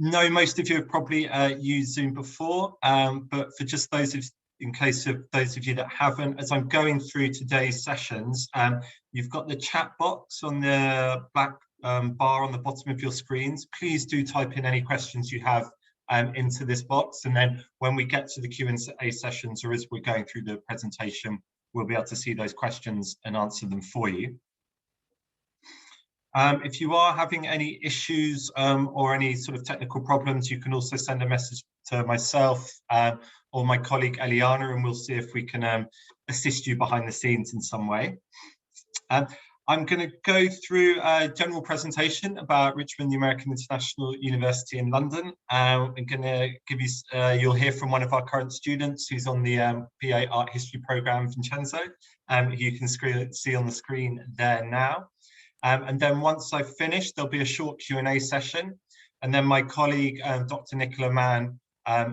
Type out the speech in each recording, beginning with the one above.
No, most of you have probably used Zoom before, but for just those of, in case of those of you that haven't, as I'm going through today's sessions, you've got the chat box on the black bar on the bottom of your screens. Please do type in any questions you have into this box, and then when we get to the Q&A sessions, or as we're going through the presentation, we'll be able to see those questions and answer them for you. If you are having any issues or any sort of technical problems, you can also send a message to myself or my colleague Eliana, and we'll see if we can assist you behind the scenes in some way. I'm going to go through a general presentation about Richmond, the American International University in London. I'm going to give you, you'll hear from one of our current students who's on the PA Art History programme, Vincenzo, who you can see on the screen there now. And then once I've finished, there'll be a short Q&A session. And then my colleague, Dr. Nicola Mann,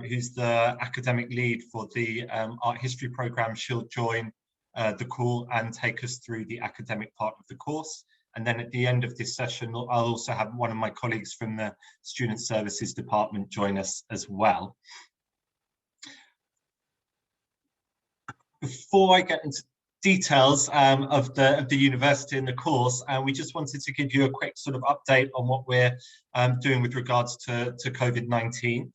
who's the academic lead for the art history programme, she'll join the call and take us through the academic part of the course. And then at the end of this session, I'll also have one of my colleagues from the Student Services Department join us as well. Before I get into details of the university and the course, we just wanted to give you a quick sort of update on what we're doing with regards to COVID-19.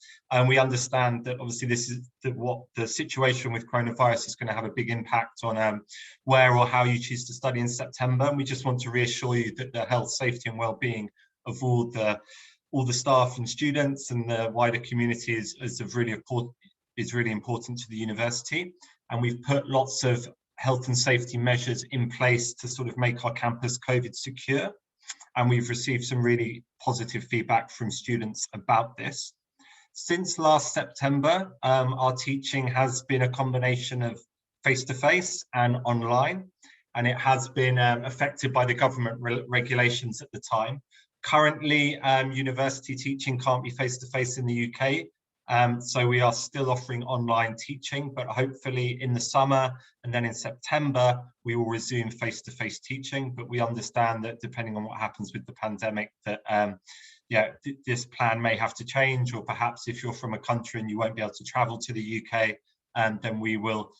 We understand that obviously this is what the situation with coronavirus is going to have a big impact on where or how you choose to study in September. And we just want to reassure you that the health, safety and well-being of all the staff and students and the wider community is really important to the university. And we've put lots of health and safety measures in place to sort of make our campus COVID secure. And we've received some really positive feedback from students about this. Since last September, our teaching has been a combination of face-to-face and online, and it has been affected by the government regulations at the time. Currently, university teaching can't be face-to-face in the UK. So we are still offering online teaching, but hopefully in the summer and then in September, we will resume face-to-face teaching. But we understand that depending on what happens with the pandemic, that this plan may have to change, or perhaps if you're from a country and you won't be able to travel to the UK, then we will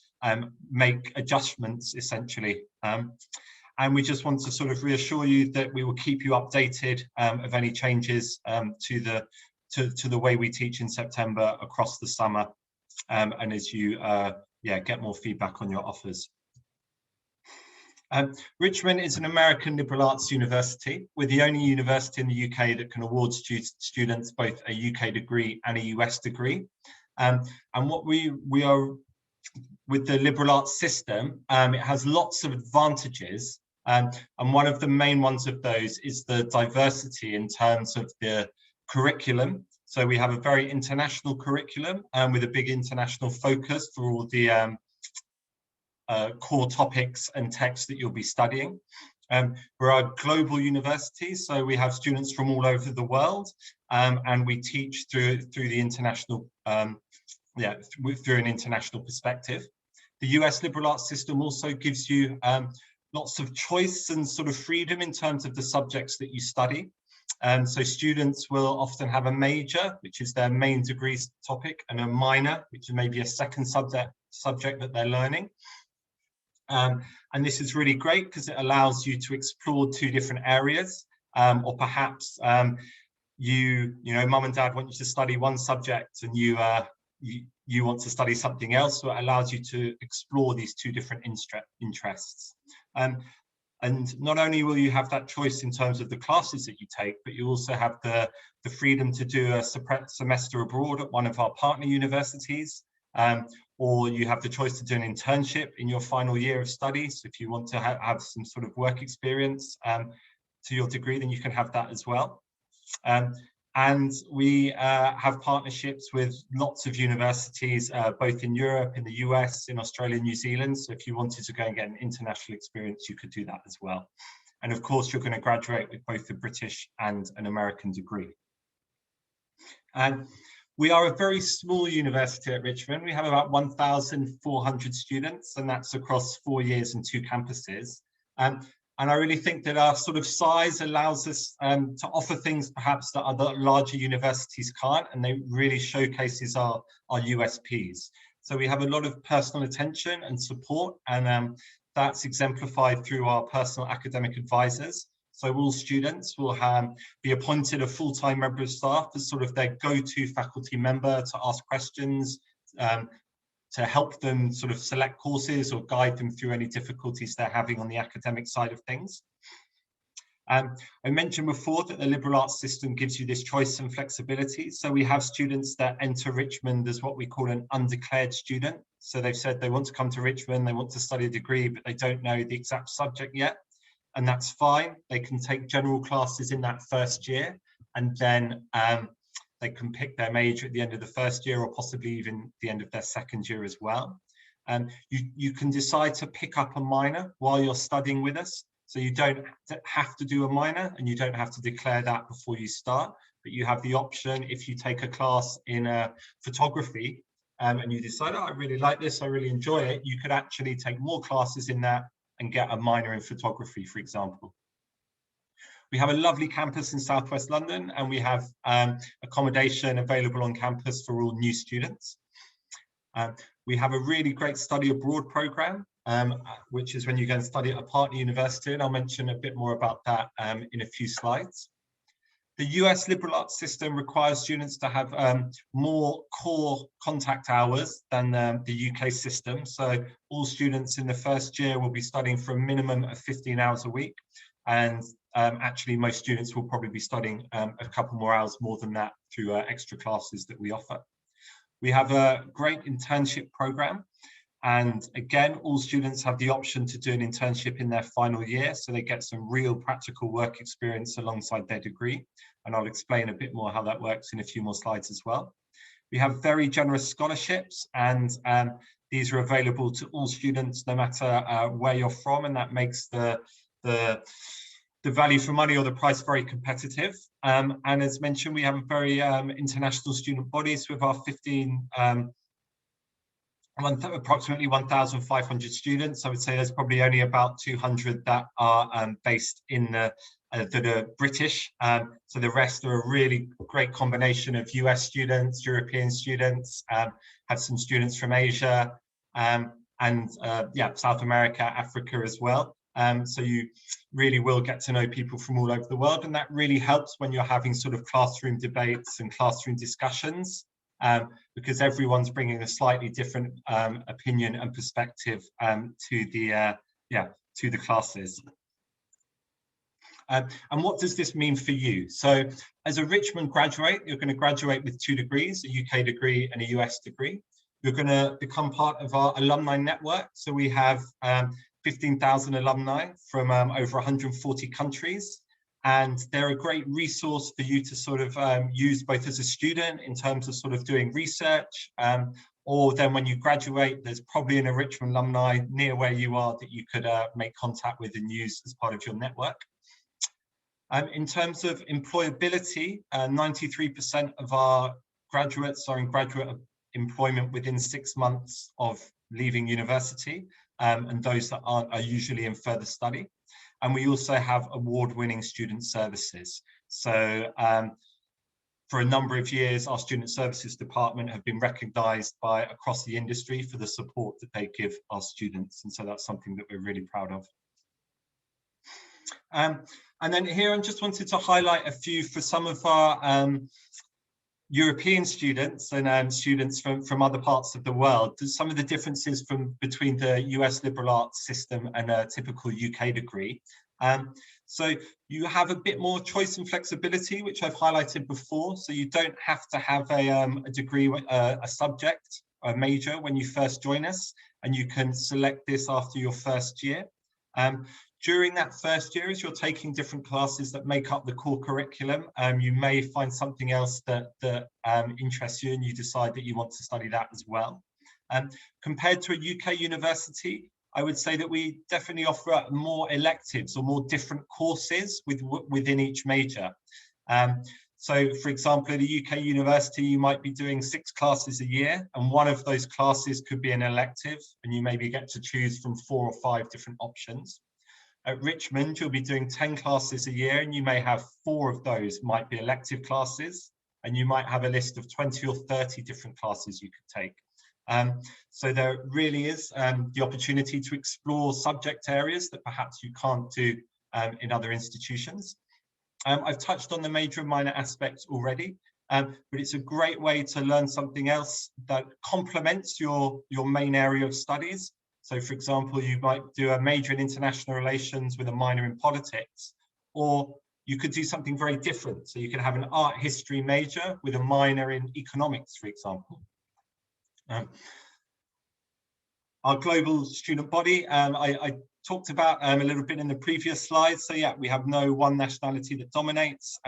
make adjustments essentially. And we just want to sort of reassure you that we will keep you updated of any changes to the way we teach in September across the summer, and as you get more feedback on your offers. Richmond is an American liberal arts university. We're the only university in the UK that can award students both a UK degree and a US degree. And what we are with the liberal arts system, it has lots of advantages. And one of the main ones of those is the diversity in terms of the curriculum. So we have a very international curriculum with a big international focus for all the core topics and texts that you'll be studying. We're a global university, so we have students from all over the world, and we teach through the international, through an international perspective. The US liberal arts system also gives you lots of choice and sort of freedom in terms of the subjects that you study. So students will often have a major, which is their main degree topic, and a minor, which is maybe a second subject that they're learning. And this is really great because it allows you to explore two different areas, or perhaps you know, mum and dad want you to study one subject and you want to study something else, so it allows you to explore these two different interests. And not only will you have that choice in terms of the classes that you take, but you also have the freedom to do a semester abroad at one of our partner universities, or you have the choice to do an internship in your final year of studies. If you want to have some sort of work experience to your degree, then you can have that as well. And we have partnerships with lots of universities, both in Europe, in the US, in Australia, New Zealand. So if you wanted to go and get an international experience, you could do that as well. And of course, you're going to graduate with both a British and an American degree. And we are a very small university at Richmond. We have about 1,400 students, and that's across 4 years and 2 campuses. And I really think that our sort of size allows us to offer things perhaps that other larger universities can't, and they really showcases our USPs. So we have a lot of personal attention and support, and that's exemplified through our personal academic advisors. So all students will be appointed a full-time member of staff as sort of their go-to faculty member to ask questions, to help them sort of select courses or guide them through any difficulties they're having on the academic side of things. I mentioned before that the liberal arts system gives you this choice and flexibility. So we have students that enter Richmond as what we call an undeclared student. So they've said they want to come to Richmond, they want to study a degree, but they don't know the exact subject yet. And that's fine. They can take general classes in that first year, and then they can pick their major at the end of the first year, or possibly even the end of their second year as well. You can decide to pick up a minor while you're studying with us. So you don't have to do a minor, and you don't have to declare that before you start, but you have the option, if you take a class in photography and you decide, oh, I really like this, I really enjoy it, you could actually take more classes in that and get a minor in photography, for example. We have a lovely campus in Southwest London, and we have accommodation available on campus for all new students. We have a really great study abroad program, which is when you go and study at a partner university, and I'll mention a bit more about that in a few slides. The US liberal arts system requires students to have more core contact hours than the UK system. So all students in the first year will be studying for a minimum of 15 hours a week. And actually, most students will probably be studying a couple more hours more than that through extra classes that we offer. We have a great internship program. And again, all students have the option to do an internship in their final year, so they get some real practical work experience alongside their degree. And I'll explain a bit more how that works in a few more slides as well. We have very generous scholarships, and these are available to all students, no matter where you're from, and that makes the value for money or the price very competitive. And as mentioned, we have a very international student bodies with our approximately 1,500 students. I would say there's probably only about 200 that are based in that are British. So the rest are a really great combination of US students, European students, have some students from Asia, and South America, Africa as well. So you really will get to know people from all over the world, and that really helps when you're having sort of classroom debates and classroom discussions. Because everyone's bringing a slightly different opinion and perspective to the classes. And what does this mean for you? So as a Richmond graduate, you're going to graduate with 2 degrees, a UK degree and a US degree. You're going to become part of our alumni network. So we have 15,000 alumni from over 140 countries. And they're a great resource for you to sort of use both as a student in terms of sort of doing research, or then when you graduate, there's probably an Richmond alumni near where you are that you could make contact with and use as part of your network. In terms of employability, 93% of our graduates are in graduate employment within 6 months of leaving university, and those that aren't are usually in further study. And we also have award-winning student services. So for a number of years, our student services department have been recognized by across the industry for the support that they give our students. And so that's something that we're really proud of. And then here I just wanted to highlight a few for some of our European students and students from other parts of the world. Some of the differences between the US liberal arts system and a typical UK degree. So you have a bit more choice and flexibility, which I've highlighted before. So you don't have to have a degree, a subject, a major when you first join us, and you can select this after your first year. During that first year, as you're taking different classes that make up the core curriculum, you may find something else that interests you, and you decide that you want to study that as well. Compared to a UK university, I would say that we definitely offer more electives or more different courses within each major. So, for example, at a UK university, you might be doing 6 classes a year, and one of those classes could be an elective, and you maybe get to choose from 4 or 5 different options. At Richmond, you'll be doing 10 classes a year, and you may have 4 of those might be elective classes, and you might have a list of 20 or 30 different classes you could take. So there really is the opportunity to explore subject areas that perhaps you can't do in other institutions. I've touched on the major and minor aspects already, but it's a great way to learn something else that complements your main area of studies. So for example, you might do a major in international relations with a minor in politics, or you could do something very different. So you could have an art history major with a minor in economics, for example. Our global student body, I talked about a little bit in the previous slide. So yeah, we have no one nationality that dominates.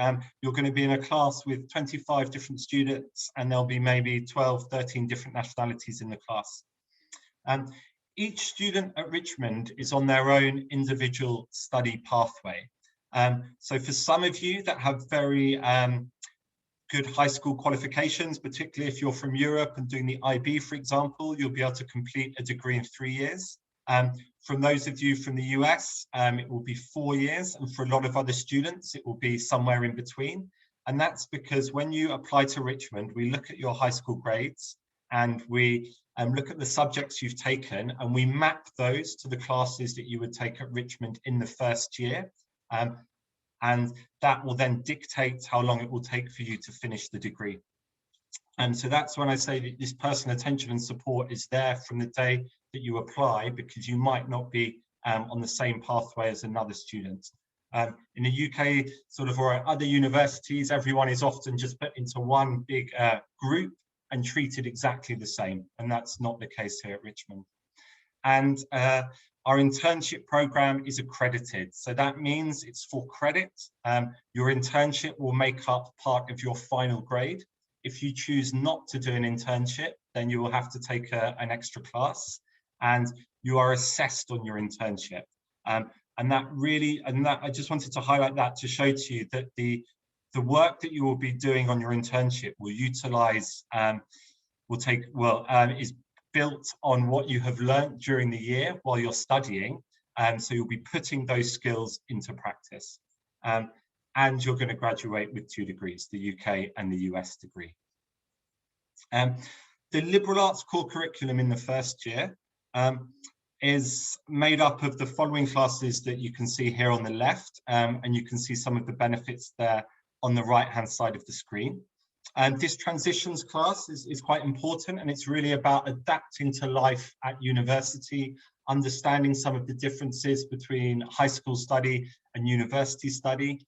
You're going to be in a class with 25 different students, and there'll be maybe 12, 13 different nationalities in the class. Each student at Richmond is on their own individual study pathway. So for some of you that have very good high school qualifications, particularly if you're from Europe and doing the IB, for example, you'll be able to complete a degree in 3 years. From those of you from the US, it will be 4 years, and for a lot of other students, it will be somewhere in between. And that's because when you apply to Richmond, we look at your high school grades, and we look at the subjects you've taken, and we map those to the classes that you would take at Richmond in the first year. And that will then dictate how long it will take for you to finish the degree. And so that's when I say that this personal attention and support is there from the day that you apply, because you might not be on the same pathway as another student. In the UK, sort of, or at other universities, everyone is often just put into one big group and treated exactly the same. And that's not the case here at Richmond. And our internship program is accredited. So that means it's for credit. Your internship will make up part of your final grade. If you choose not to do an internship, then you will have to take an extra class, and you are assessed on your internship. And that I just wanted to highlight that to show to you that the work that you will be doing on your internship will utilize, is built on what you have learned during the year while you're studying. So you'll be putting those skills into practice. And you're going to graduate with 2 degrees, the UK and the US degree. The liberal arts core curriculum in the first year is made up of the following classes that you can see here on the left, and you can see some of the benefits there on the right-hand side of the screen. And this transitions class is quite important, and it's really about adapting to life at university, understanding some of the differences between high school study and university study.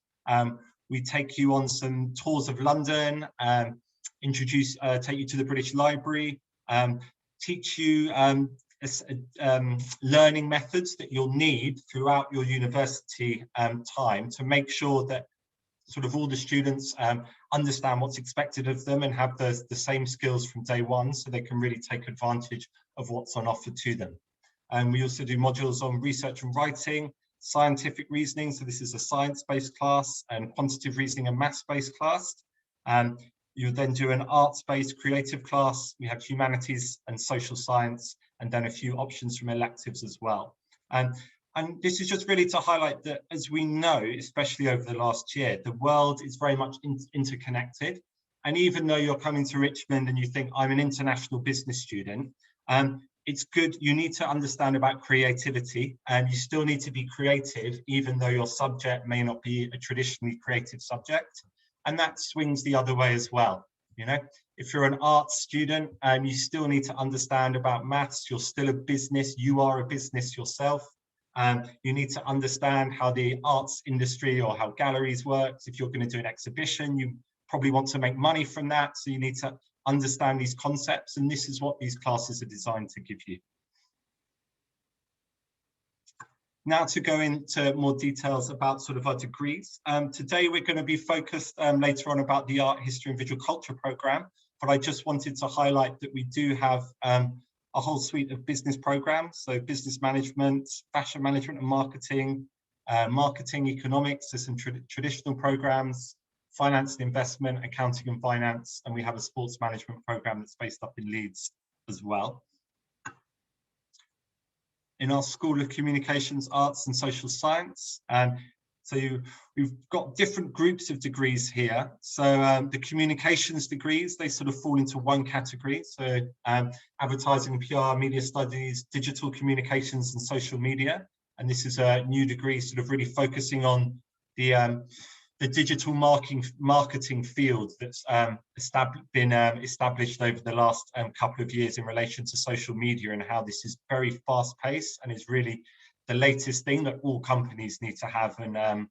We take you on some tours of London, take you to the British Library, teach you learning methods that you'll need throughout your university time to make sure that sort of all the students understand what's expected of them and have the same skills from day one, so they can really take advantage of what's on offer to them. And we also do modules on research and writing, scientific reasoning, so this is a science-based class, and quantitative reasoning and maths-based class. You then do an arts-based creative class. We have humanities and social science, and then a few options from electives as well. And this is just really to highlight that, as we know, especially over the last year, the world is very much interconnected. And even though you're coming to Richmond and you think, I'm an international business student, it's good, you need to understand about creativity, and you still need to be creative, even though your subject may not be a traditionally creative subject. And that swings the other way as well. You know, if you're an arts student, you still need to understand about maths, you're still a business, you are a business yourself. You need to understand how the arts industry or how galleries works. If you're going to do an exhibition, you probably want to make money from that. So you need to understand these concepts, and this is what these classes are designed to give you. Now to go into more details about sort of our degrees. Today we're going to be focused later on about the art, history and visual culture program, but I just wanted to highlight that we do have a whole suite of business programs, so business management, fashion management and marketing, marketing economics, so some traditional programs, finance and investment, accounting and finance, and we have a sports management program that's based up in Leeds as well. in our School of Communications, Arts and Social Science. So we've got different groups of degrees here. So the communications degrees, they sort of fall into one category. So advertising, PR, media studies, digital communications and social media. And this is a new degree sort of really focusing on the digital marketing field that's been established over the last couple of years in relation to social media, and how this is very fast paced and is really the latest thing that all companies need to have and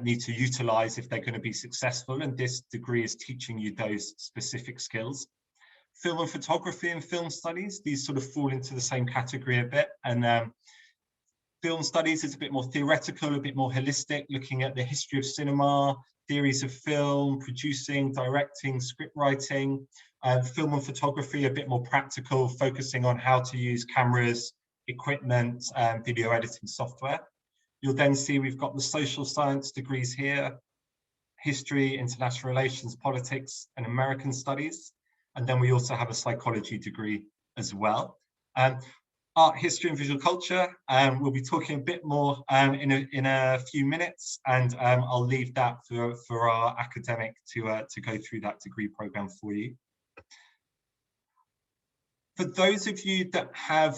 need to utilize if they're going to be successful. And this degree is teaching you those specific skills. Film and photography and film studies, these sort of fall into the same category a bit. And film studies is a bit more theoretical, a bit more holistic, looking at the history of cinema, theories of film, producing, directing, script writing. Film and photography, a bit more practical, focusing on how to use cameras, equipment, video editing software. You'll then see we've got the social science degrees here, history, international relations, politics, and American studies. And then we also have a psychology degree as well. Art, history, and visual culture. We'll be talking a bit more in a few minutes, and I'll leave that for our academic to go through that degree program for you. For those of you that have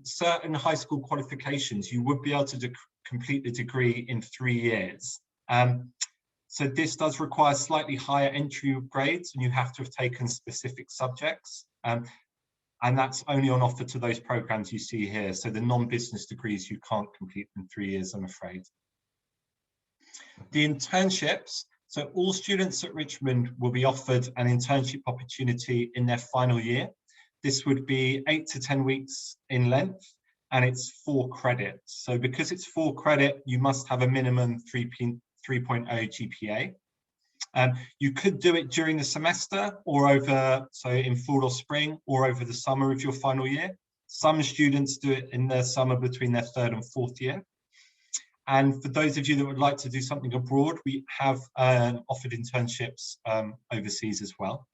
certain high school qualifications, you would be able to complete the degree in 3 years. So this does require slightly higher entry grades, and you have to have taken specific subjects. And that's only on offer to those programs you see here. So the non-business degrees, you can't complete in 3 years, I'm afraid. The internships, so all students at Richmond will be offered an internship opportunity in their final year. This would be 8 to 10 weeks in length, and it's 4 credits. So because it's 4 credit, you must have a minimum 3.0 GPA. You could do it during the semester or over, so in fall or spring, or over the summer of your final year. Some students do it in the summer between their 3rd and 4th year. And for those of you that would like to do something abroad, we have offered internships overseas as well.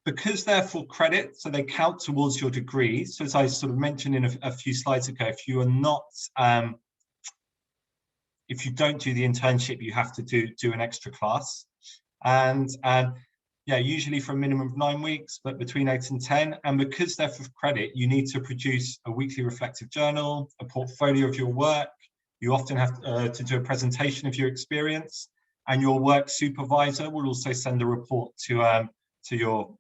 Because they're full credit, so they count towards your degree. So as I sort of mentioned in a few slides ago, if you are not if you don't do the internship, you have to do an extra class. And yeah, usually for a minimum of 9 weeks, but between 8 and 10. And because they're for credit, you need to produce a weekly reflective journal, a portfolio of your work. You often have to do a presentation of your experience, and your work supervisor will also send a report to your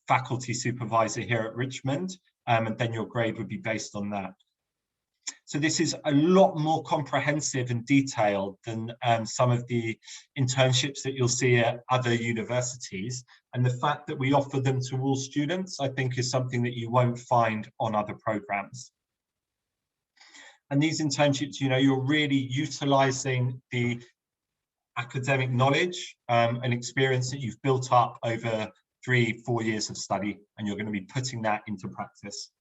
faculty supervisor here at Richmond, and then your grade would be based on that. So this is a lot more comprehensive and detailed than some of the internships that you'll see at other universities. And the fact that we offer them to all students, I think, is something that you won't find on other programs. And these internships, you know, you're really utilizing the academic knowledge and experience that you've built up over 3-4 years of study, and you're going to be putting that into practice.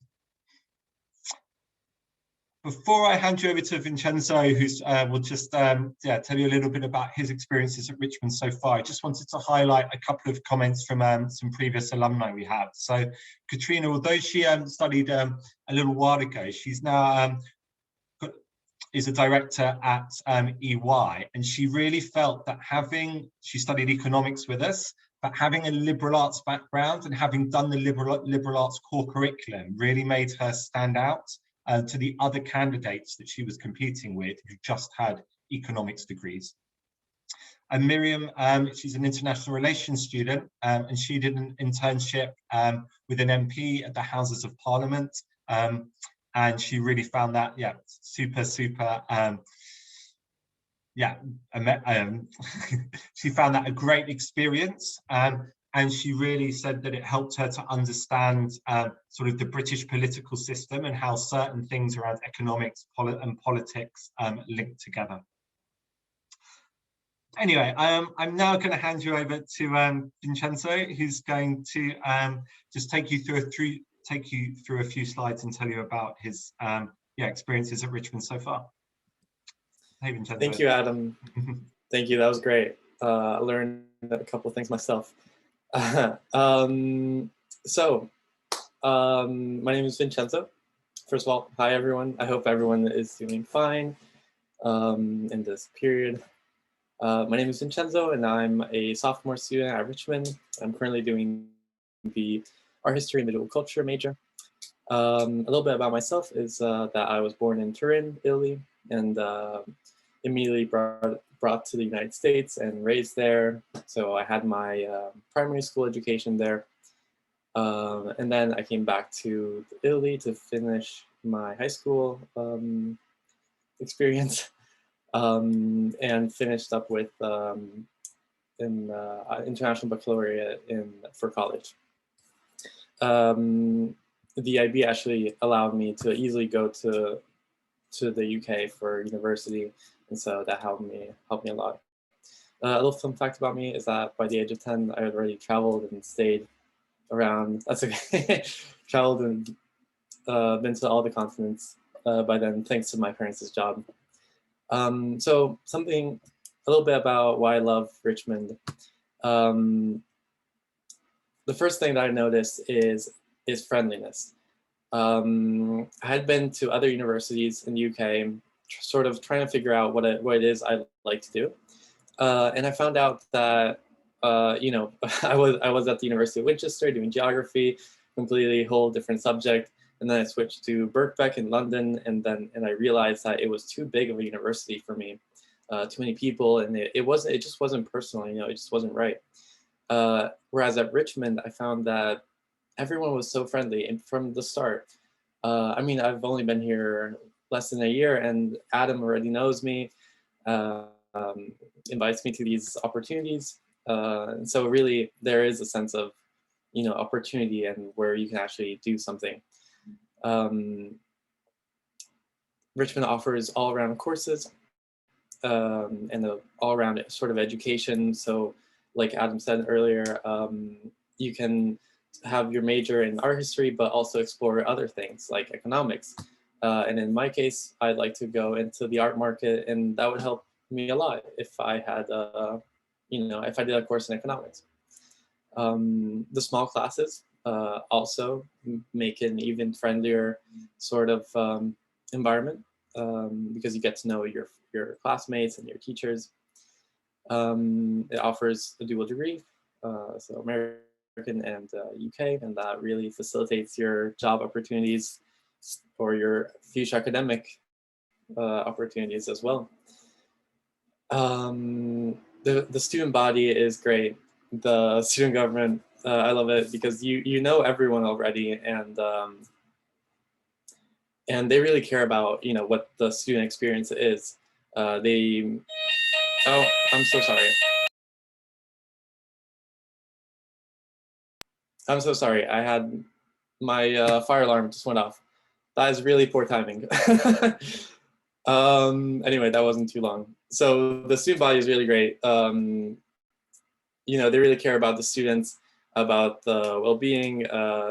Before I hand you over to Vincenzo, who will just tell you a little bit about his experiences at Richmond so far, I just wanted to highlight a couple of comments from some previous alumni we have. So Katrina, although she studied a little while ago, she's now is a director at EY, and she really felt that she studied economics with us, but having a liberal arts background and having done the liberal arts core curriculum really made her stand out to the other candidates that she was competing with who just had economics degrees. And Miriam, she's an international relations student, and she did an internship with an MP at the Houses of Parliament, and she really found that, yeah, super, she found that a great experience. And she really said that it helped her to understand sort of the British political system and how certain things around economics and politics link together. Anyway, I'm now going to hand you over to Vincenzo, who's going to just take you through a few slides and tell you about his experiences at Richmond so far. Hey, Vincenzo. Thank you, Adam. Thank you. That was great. I learned a couple of things myself. So My name is Vincenzo. First of all, hi everyone. I hope everyone is doing fine in this period. My name is Vincenzo, and I'm a sophomore student at Richmond. I'm currently doing the art history and medieval culture major. A little bit about myself is that I was born in Turin, Italy, and immediately brought to the United States and raised there. So I had my primary school education there. And then I came back to Italy to finish my high school experience and finished up with an international baccalaureate for college. The IB actually allowed me to easily go to the UK for university, and so that helped me a lot. A little fun fact about me is that by the age of 10, I had already traveled and stayed around. That's okay. Traveled and been to all the continents by then, thanks to my parents' job. So a little bit about why I love Richmond. The first thing that I noticed is friendliness. I had been to other universities in the UK, sort of trying to figure out what it is I like to do, and I found out that you know, I was at the University of Winchester doing geography, completely whole different subject, and then I switched to Birkbeck in London, and I realized that it was too big of a university for me, too many people, and it just wasn't personal, you know, it just wasn't right. Whereas at Richmond, I found that everyone was so friendly, and from the start. I mean, I've only been here less than a year, and Adam already knows me, invites me to these opportunities. And so really, there is a sense of, you know, opportunity and where you can actually do something. Richmond offers all-around courses and an all-around sort of education. So, like Adam said earlier, you can have your major in art history, but also explore other things like economics. And in my case, I'd like to go into the art market, and that would help me a lot if I had, you know, if I did a course in economics. The small classes also make an even friendlier sort of environment because you get to know your classmates and your teachers. It offers a dual degree, so American and UK, and that really facilitates your job opportunities or your future academic opportunities as well. The student body is great. The student government, I love it because you know everyone already, and they really care about, you know, what the student experience is. Oh, I'm so sorry. I'm so sorry. I had my fire alarm just went off. That is really poor timing. Anyway, that wasn't too long. So the student body is really great. You know, they really care about the students, about the well-being.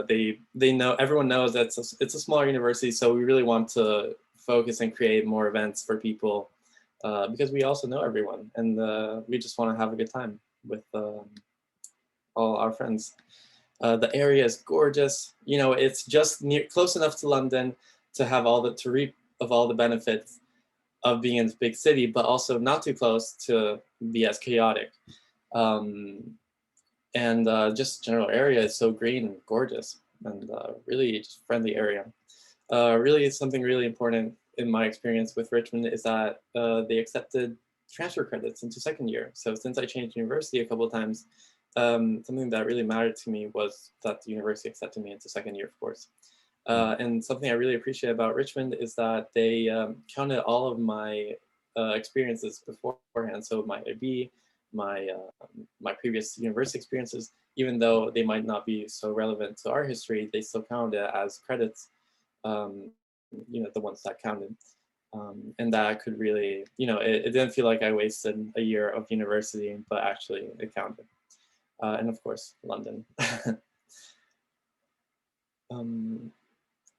They know, everyone knows that it's a smaller university, so we really want to focus and create more events for people because we also know everyone, and we just want to have a good time with all our friends. The area is gorgeous. You know, it's just close enough to London to have to reap of all the benefits of being in this big city, but also not too close to be as chaotic. Just general area is so green and gorgeous, and really just friendly area. Really, something really important in my experience with Richmond is that they accepted transfer credits into second year. So since I changed university a couple of times, something that really mattered to me was that the university accepted me into second year, of course. And something I really appreciate about Richmond is that they counted all of my experiences beforehand. So my IB, my previous university experiences, even though they might not be so relevant to art history, they still counted as credits, you know, the ones that counted. And that could really, you know, it didn't feel like I wasted a year of university, but actually it counted. And of course, London.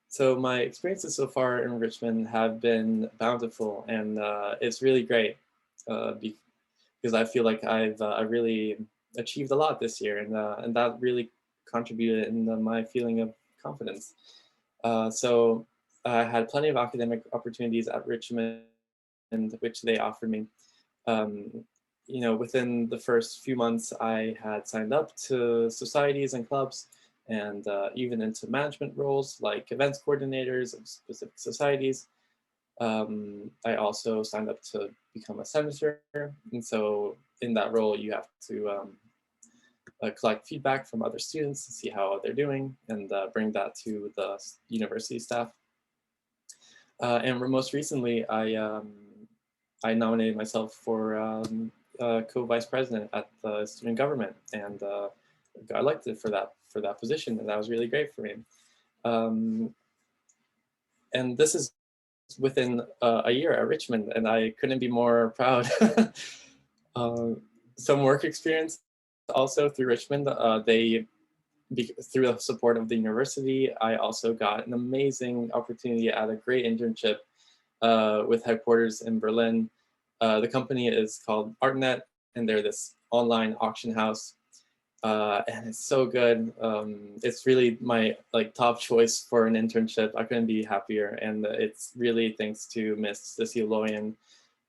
So my experiences so far in Richmond have been bountiful, and it's really great because I feel like I've really achieved a lot this year, and that really contributed in my feeling of confidence. So I had plenty of academic opportunities at Richmond, which they offered me. You know, within the first few months, I had signed up to societies and clubs, and even into management roles like events coordinators of specific societies. I also signed up to become a senator, and so in that role, you have to collect feedback from other students to see how they're doing, and bring that to the university staff. And most recently, I nominated myself for co-vice president at the student government, and got elected for that position, and that was really great for me. And this is within a year at Richmond, and I couldn't be more proud. Some work experience also through Richmond. Through the support of the university, I also got an amazing opportunity at a great internship with headquarters in Berlin. The company is called ArtNet, and they're this online auction house. And it's so good. It's really my top choice for an internship. I couldn't be happier, and it's really thanks to Miss Cissy Loyan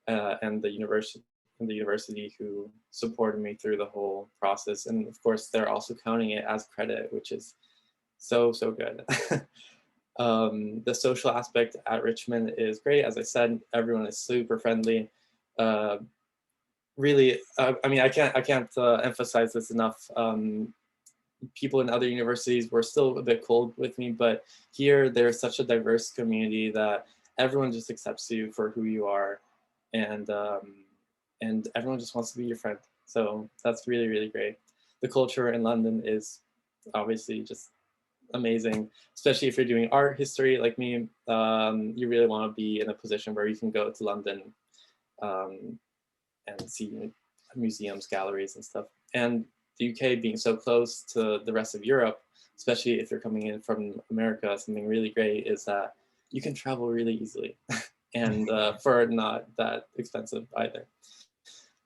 and the university who supported me through the whole process. And of course, they're also counting it as credit, which is so good. The social aspect at Richmond is great. As I said, everyone is super friendly. Really, I mean, I can't emphasize this enough. People in other universities were still a bit cold with me, but here there's such a diverse community that everyone just accepts you for who you are, and everyone just wants to be your friend. So that's really great. The culture in London is obviously just amazing, especially if you're doing art history like me. You really want to be in a position where you can go to London and see museums, galleries, and stuff. And the UK being so close to the rest of Europe, especially if you're coming in from America, something really great is that you can travel really easily, and for not that expensive either.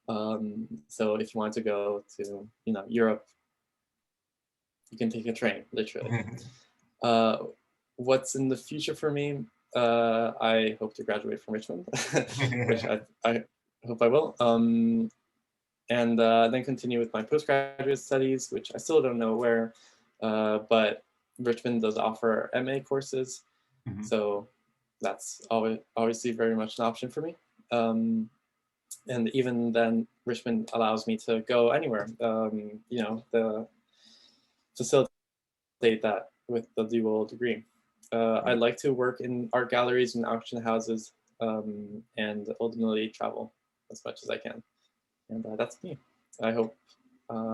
So if you want to go to Europe, you can take a train, literally. What's in the future for me? I hope to graduate from Richmond, which I hope I will. And then continue with my postgraduate studies, which I still don't know where, but Richmond does offer MA courses. So that's obviously very much an option for me. And even then, Richmond allows me to go anywhere, the facilitate that with the dual degree. I'd like to work in art galleries and auction houses, and ultimately travel as much as I can. And that's me. I hope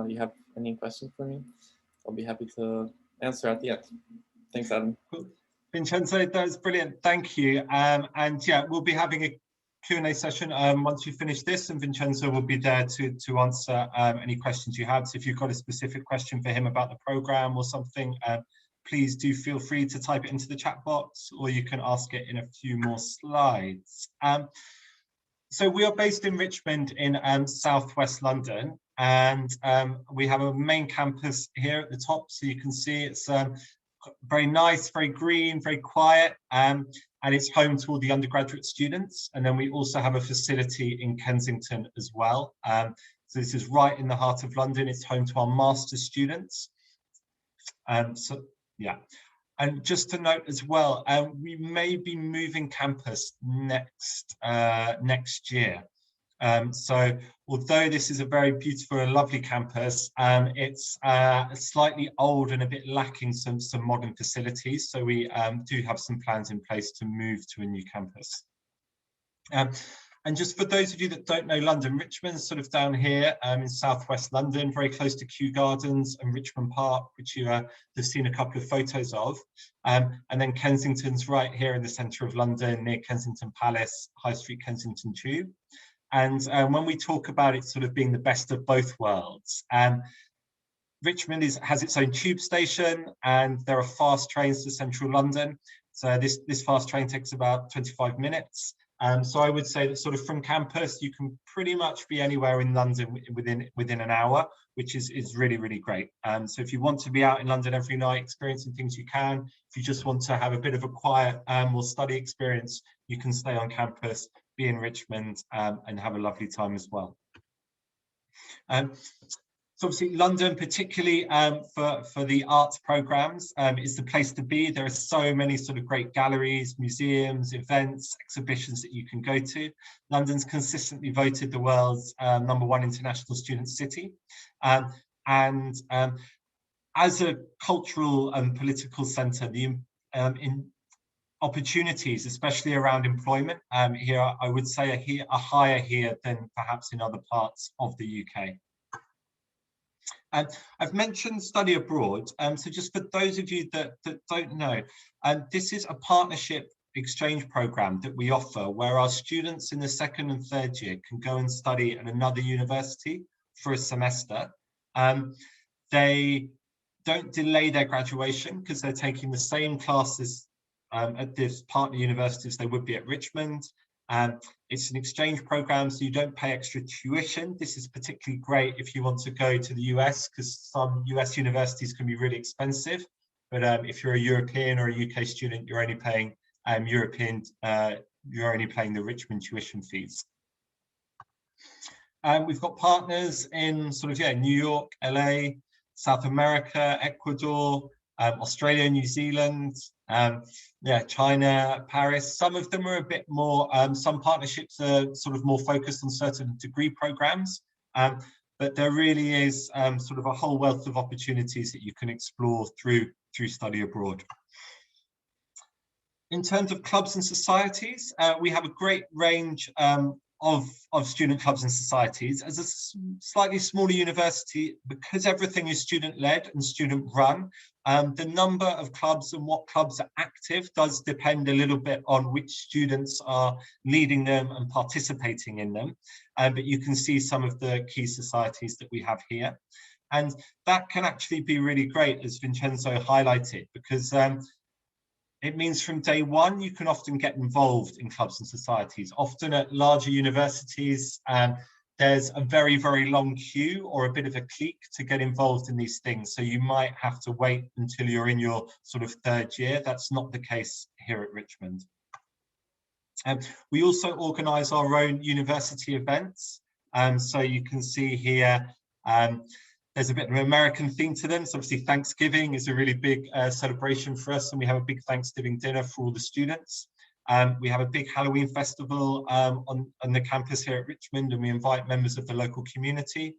you have any questions for me. I'll be happy to answer at the end. Thanks, Adam. Cool. Vincenzo, that was brilliant. Thank you. And yeah, we'll be having a Q&A session once we finish this, and Vincenzo will be there to answer any questions you have. So if you've got a specific question for him about the program or something, please do feel free to type it into the chat box, or you can ask it in a few more slides. So we are based in Richmond in southwest London, and we have a main campus here at the top. So you can see it's very nice, very green, very quiet, and it's home to all the undergraduate students. And then we also have a facility in Kensington as well. So this is right in the heart of London. It's home to our master's students. So yeah. And just to note as well, we may be moving campus next year. So although this is a very beautiful and lovely campus, it's slightly old and a bit lacking some modern facilities. So we do have some plans in place to move to a new campus. And just for those of you that don't know London, Richmond's sort of down here in southwest London, very close to Kew Gardens and Richmond Park, which you have seen a couple of photos of. And then Kensington's right here in the centre of London, near Kensington Palace, High Street Kensington Tube. And when we talk about it sort of being the best of both worlds, Richmond has its own tube station, and there are fast trains to central London. So this fast train takes about 25 minutes. So I would say that sort of from campus, you can pretty much be anywhere in London within an hour, which is really, really great. So if you want to be out in London every night experiencing things, you can. If you just want to have a bit of a quiet or study experience, you can stay on campus, be in Richmond, and have a lovely time as well. So obviously London, particularly for the arts programs, is the place to be. There are so many sort of great galleries, museums, events, exhibitions that you can go to. London's consistently voted the world's #1 international student city. And as a cultural and political centre, the opportunities, especially around employment, here I would say are higher here than perhaps in other parts of the UK. I've mentioned study abroad, so just for those of you that don't know, this is a partnership exchange program that we offer where our students in the 2nd and 3rd year can go and study at another university for a semester. They don't delay their graduation because they're taking the same classes at this partner university as they would be at Richmond. It's an exchange program, so you don't pay extra tuition. This is particularly great if you want to go to the US, because some US universities can be really expensive. But if you're a European or a UK student, you're only paying you're only paying the Richmond tuition fees. We've got partners in sort of New York, LA, South America, Ecuador, Australia, New Zealand, China, Paris. Some of them are a bit more, some partnerships are sort of more focused on certain degree programs, but there really is sort of a whole wealth of opportunities that you can explore through study abroad. In terms of clubs and societies, we have a great range of student clubs and societies. As a slightly smaller university, because everything is student-led and student-run, the number of clubs and what clubs are active does depend a little bit on which students are leading them and participating in them. But you can see some of the key societies that we have here. And that can actually be really great, as Vincenzo highlighted, because it means from day one, you can often get involved in clubs and societies. Often at larger universities, there's a very, very long queue or a bit of a clique to get involved in these things. So you might have to wait until you're in your sort of 3rd year. That's not the case here at Richmond. We also organise our own university events. So you can see here, there's a bit of an American theme to them. So obviously Thanksgiving is a really big celebration for us, and we have a big Thanksgiving dinner for all the students. We have a big Halloween festival on the campus here at Richmond, and we invite members of the local community.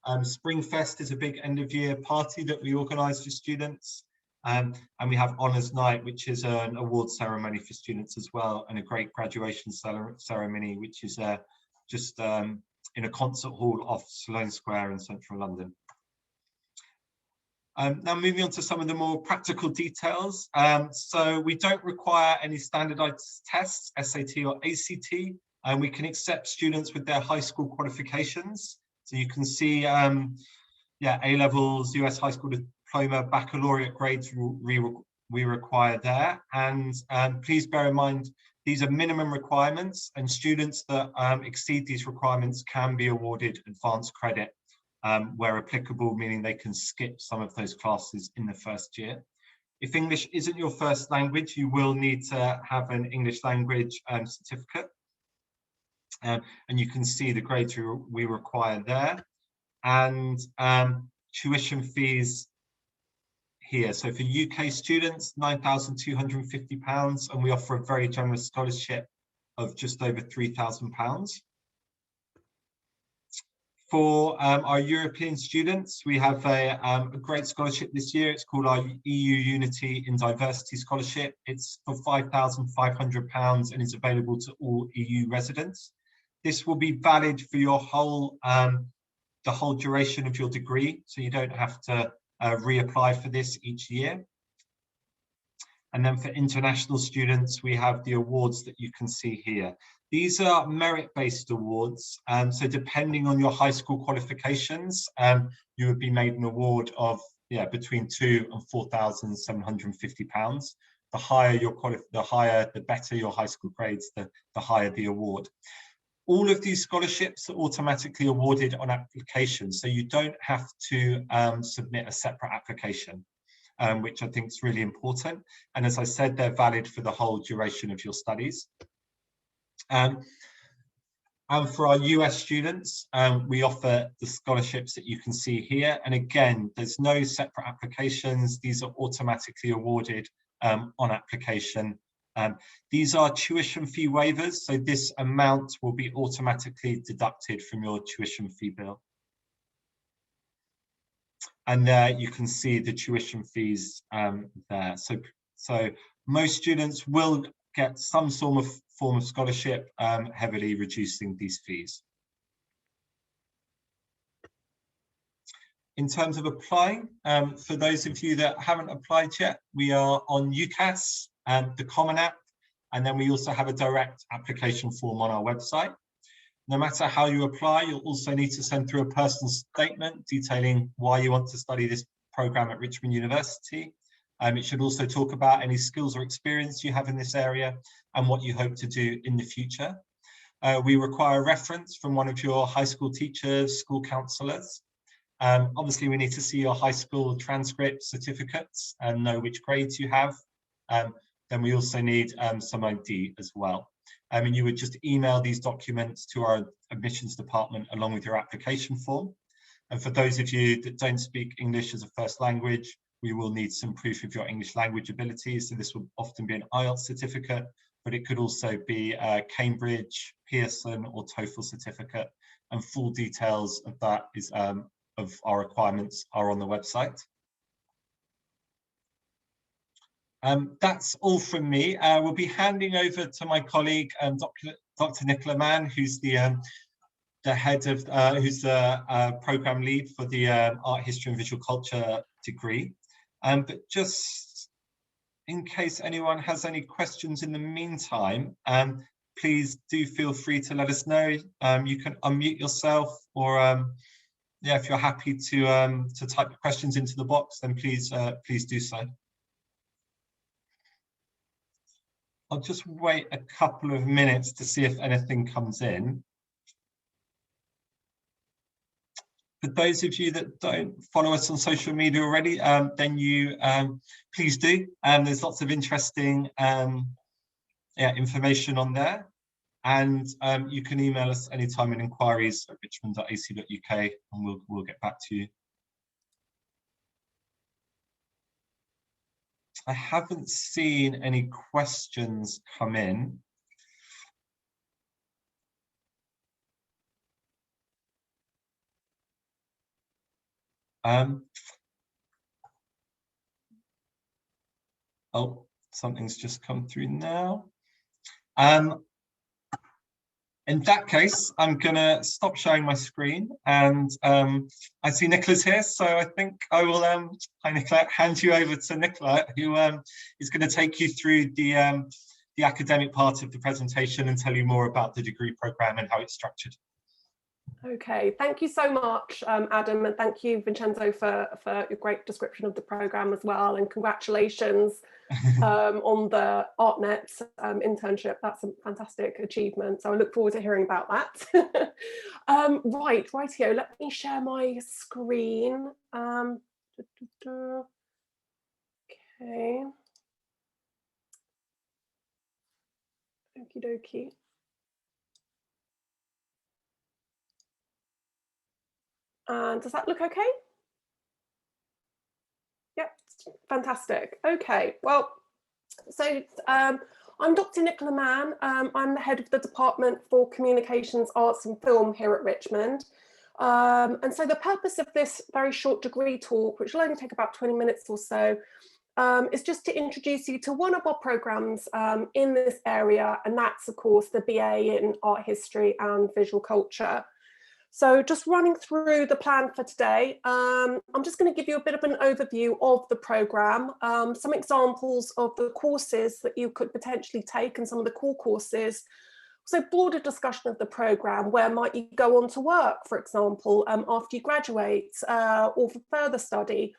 Springfest is a big end of year party that we organise for students. And we have Honours Night, which is an award ceremony for students as well, and a great graduation ceremony, which is just in a concert hall off Sloane Square in central London. Now moving on to some of the more practical details. So we don't require any standardized tests, SAT or ACT, and we can accept students with their high school qualifications. So you can see, A-levels, US high school diploma, baccalaureate grades we require there. And please bear in mind, these are minimum requirements, and students that exceed these requirements can be awarded advanced credit where applicable, meaning they can skip some of those classes in the 1st year. If English isn't your first language, you will need to have an English language certificate. And you can see the grades we require there. And tuition fees here. So for UK students, £9,250, and we offer a very generous scholarship of just over £3,000. For our European students, we have a great scholarship this year. It's called our EU Unity in Diversity Scholarship. It's for £5,500 and is available to all EU residents. This will be valid for your whole, the whole duration of your degree, so you don't have to reapply for this each year. And then for international students, we have the awards that you can see here. These are merit-based awards, so depending on your high school qualifications, you would be made an award of between £2,000 and £4,750. the higher your the better your high school grades, the higher the award. All of these scholarships are automatically awarded on application, so you don't have to submit a separate application, which I think is really important. And as I said, they're valid for the whole duration of your studies. And for our US students, we offer the scholarships that you can see here. And again, there's no separate applications. These are automatically awarded on application. These are tuition fee waivers, so this amount will be automatically deducted from your tuition fee bill. And there you can see the tuition fees there. So most students will get some form of scholarship, heavily reducing these fees. In terms of applying, for those of you that haven't applied yet, we are on UCAS, the Common App, and then we also have a direct application form on our website. No matter how you apply, you'll also need to send through a personal statement detailing why you want to study this program at Richmond University. It should also talk about any skills or experience you have in this area and what you hope to do in the future. We require a reference from one of your high school teachers, school counsellors. Obviously, we need to see your high school transcript certificates and know which grades you have. Then we also need some ID as well. And you would just email these documents to our admissions department along with your application form. And for those of you that don't speak English as a first language, we will need some proof of your English language abilities. So this will often be an IELTS certificate, but it could also be a Cambridge, Pearson or TOEFL certificate. And full details of that is of our requirements are on the website. That's all from me. We'll be handing over to my colleague, Dr. Nicola Mann, who's the head of, who's the program lead for the Art History and Visual Culture degree. But just in case anyone has any questions in the meantime, please do feel free to let us know. You can unmute yourself, or yeah, if you're happy to type questions into the box, then please do so. I'll just wait a couple of minutes to see if anything comes in. For those of you that don't follow us on social media already, then you please do. There's lots of interesting information on there. And you can email us anytime in inquiries@richmond.ac.uk and we'll get back to you. I haven't seen any questions come in. Oh, something's just come through now. In that case, I'm gonna stop sharing my screen, and I see Nicola's here, so I think I will, hi Nicola, hand you over to Nicola, who is going to take you through the academic part of the presentation and tell you more about the degree programme and how it's structured. Okay, thank you so much, Adam, and thank you, Vincenzo, for your great description of the programme as well, and congratulations on the ArtNet internship. That's a fantastic achievement, so I look forward to hearing about that. Rightio, let me share my screen. Okay. Okie dokie. Does that look okay? Yep, fantastic. Okay, well, so I'm Dr. Nicola Mann. I'm the head of the Department for Communications, Arts and Film here at Richmond. And so the purpose of this very short degree talk, which will only take about 20 minutes or so, is just to introduce you to one of our programmes in this area, and that's, of course, the BA in Art History and Visual Culture. So just running through the plan for today, I'm just going to give you a bit of an overview of the programme, some examples of the courses that you could potentially take and some of the core courses. So broader discussion of the programme, where might you go on to work, for example, after you graduate or for further study.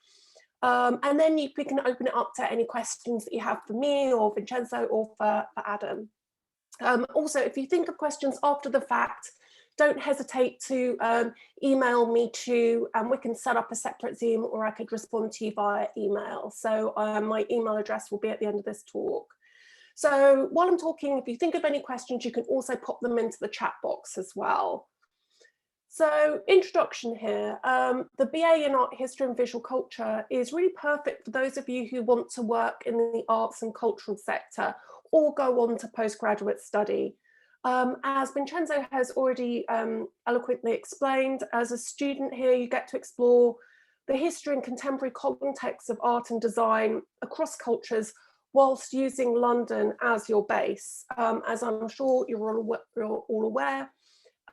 And then we can open it up to any questions that you have for me or Vincenzo or for Adam. Also, if you think of questions after the fact, don't hesitate to email me too, and we can set up a separate Zoom, or I could respond to you via email. So my email address will be at the end of this talk. So while I'm talking, if you think of any questions, you can also pop them into the chat box as well. So introduction here, the BA in Art History and Visual Culture is really perfect for those of you who want to work in the arts and cultural sector or go on to postgraduate study. As Vincenzo has already eloquently explained, as a student here, you get to explore the history and contemporary context of art and design across cultures whilst using London as your base. As I'm sure you're all aware,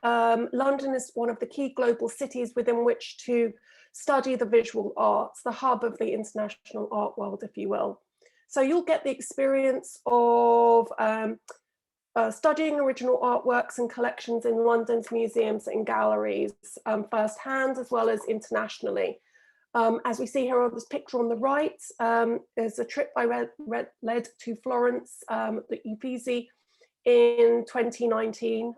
London is one of the key global cities within which to study the visual arts, the hub of the international art world, if you will. So you'll get the experience of studying original artworks and collections in London's museums and galleries firsthand, as well as internationally. As we see here on this picture on the right, there's a trip I led to Florence, the Uffizi, in 2019.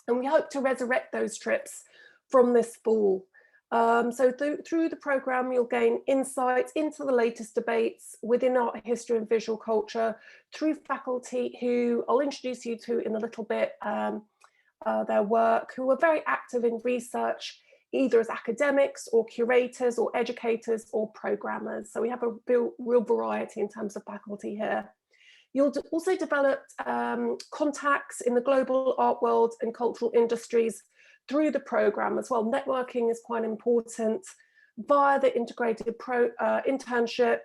And we hope to resurrect those trips from this fall. So through the programme, you'll gain insights into the latest debates within art history and visual culture through faculty who I'll introduce you to in a little bit, their work, who are very active in research, either as academics or curators or educators or programmers. So we have a real variety in terms of faculty here. You'll also develop contacts in the global art world and cultural industries through the programme as well. Networking is quite important via the integrated internship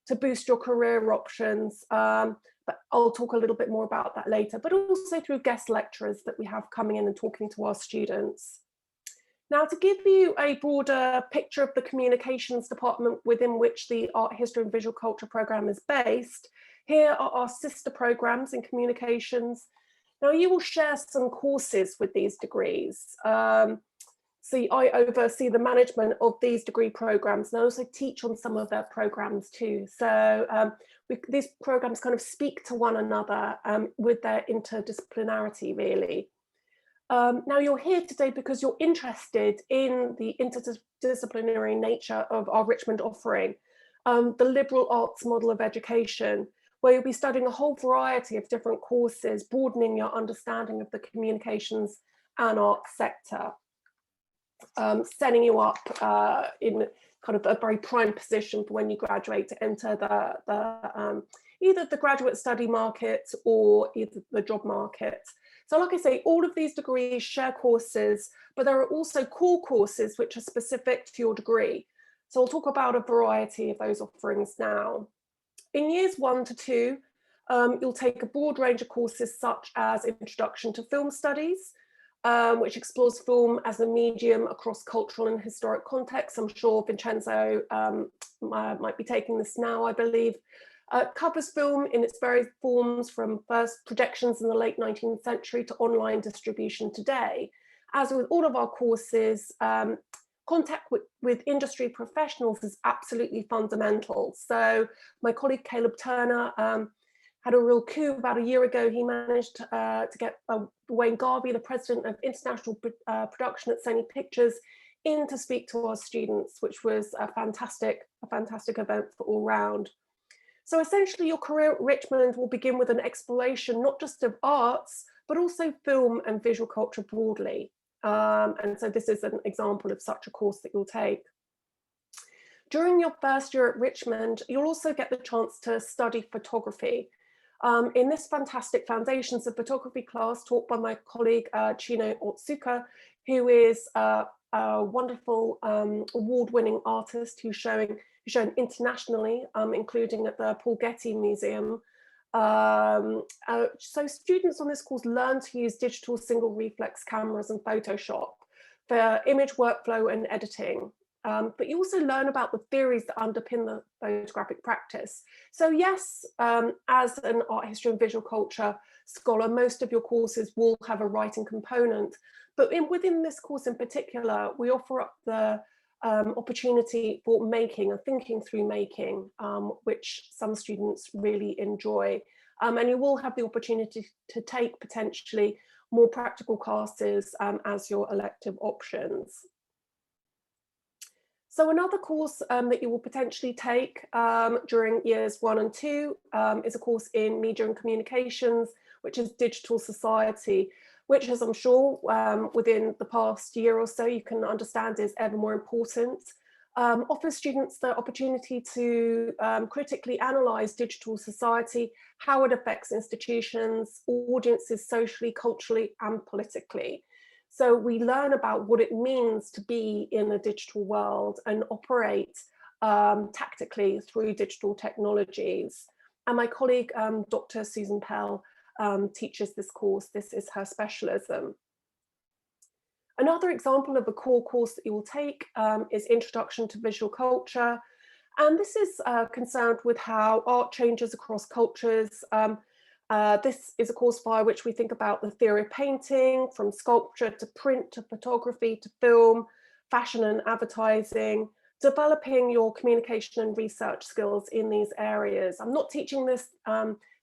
to boost your career options. But I'll talk a little bit more about that later, but also through guest lecturers that we have coming in and talking to our students. Now, to give you a broader picture of the communications department within which the Art History and Visual Culture programme is based, here are our sister programmes in communications. Now, you will share some courses with these degrees. So I oversee the management of these degree programmes, and I also teach on some of their programmes too. So these programmes kind of speak to one another with their interdisciplinarity, really. Now, you're here today because you're interested in the interdisciplinary nature of our Richmond offering, the liberal arts model of education, where you'll be studying a whole variety of different courses, broadening your understanding of the communications and art sector, setting you up in kind of a very prime position for when you graduate to enter either the graduate study market or either the job market. So like I say, all of these degrees share courses, but there are also core courses which are specific to your degree. So I'll talk about a variety of those offerings now. In years 1 to 2, you'll take a broad range of courses such as Introduction to Film Studies, which explores film as a medium across cultural and historic contexts. I'm sure Vincenzo might be taking this now, I believe. Covers film in its various forms, from first projections in the late 19th century to online distribution today. As with all of our courses, contact with industry professionals is absolutely fundamental. So my colleague Caleb Turner had a real coup about a year ago. He managed to get Wayne Garvey, the president of international production at Sony Pictures, in to speak to our students, which was a fantastic event for all round. So essentially your career at Richmond will begin with an exploration not just of arts, but also film and visual culture broadly. And so this is an example of such a course that you'll take. During your first year at Richmond, you'll also get the chance to study photography. In this fantastic Foundations of Photography class taught by my colleague Chino Otsuka, who is a wonderful award-winning artist who's shown internationally, including at the Paul Getty Museum. So students on this course learn to use digital single reflex cameras and Photoshop for image workflow and editing. But you also learn about the theories that underpin the photographic practice. So yes, as an art history and visual culture scholar, most of your courses will have a writing component. But within this course in particular, we offer up the opportunity for making and thinking through making, which some students really enjoy. And you will have the opportunity to take potentially more practical classes as your elective options. So another course that you will potentially take during years 1 and 2 is a course in Media and Communications, which is Digital Society, which, as I'm sure within the past year or so you can understand, is ever more important. Offers students the opportunity to critically analyse digital society, how it affects institutions, audiences socially, culturally and politically. So we learn about what it means to be in a digital world and operate tactically through digital technologies. And my colleague, Dr. Susan Pell, teaches this course. This is her specialism. Another example of a core course that you will take is Introduction to Visual Culture. And this is concerned with how art changes across cultures. This is a course via which we think about the theory of painting, from sculpture to print to photography to film, fashion and advertising, developing your communication and research skills in these areas. I'm not teaching this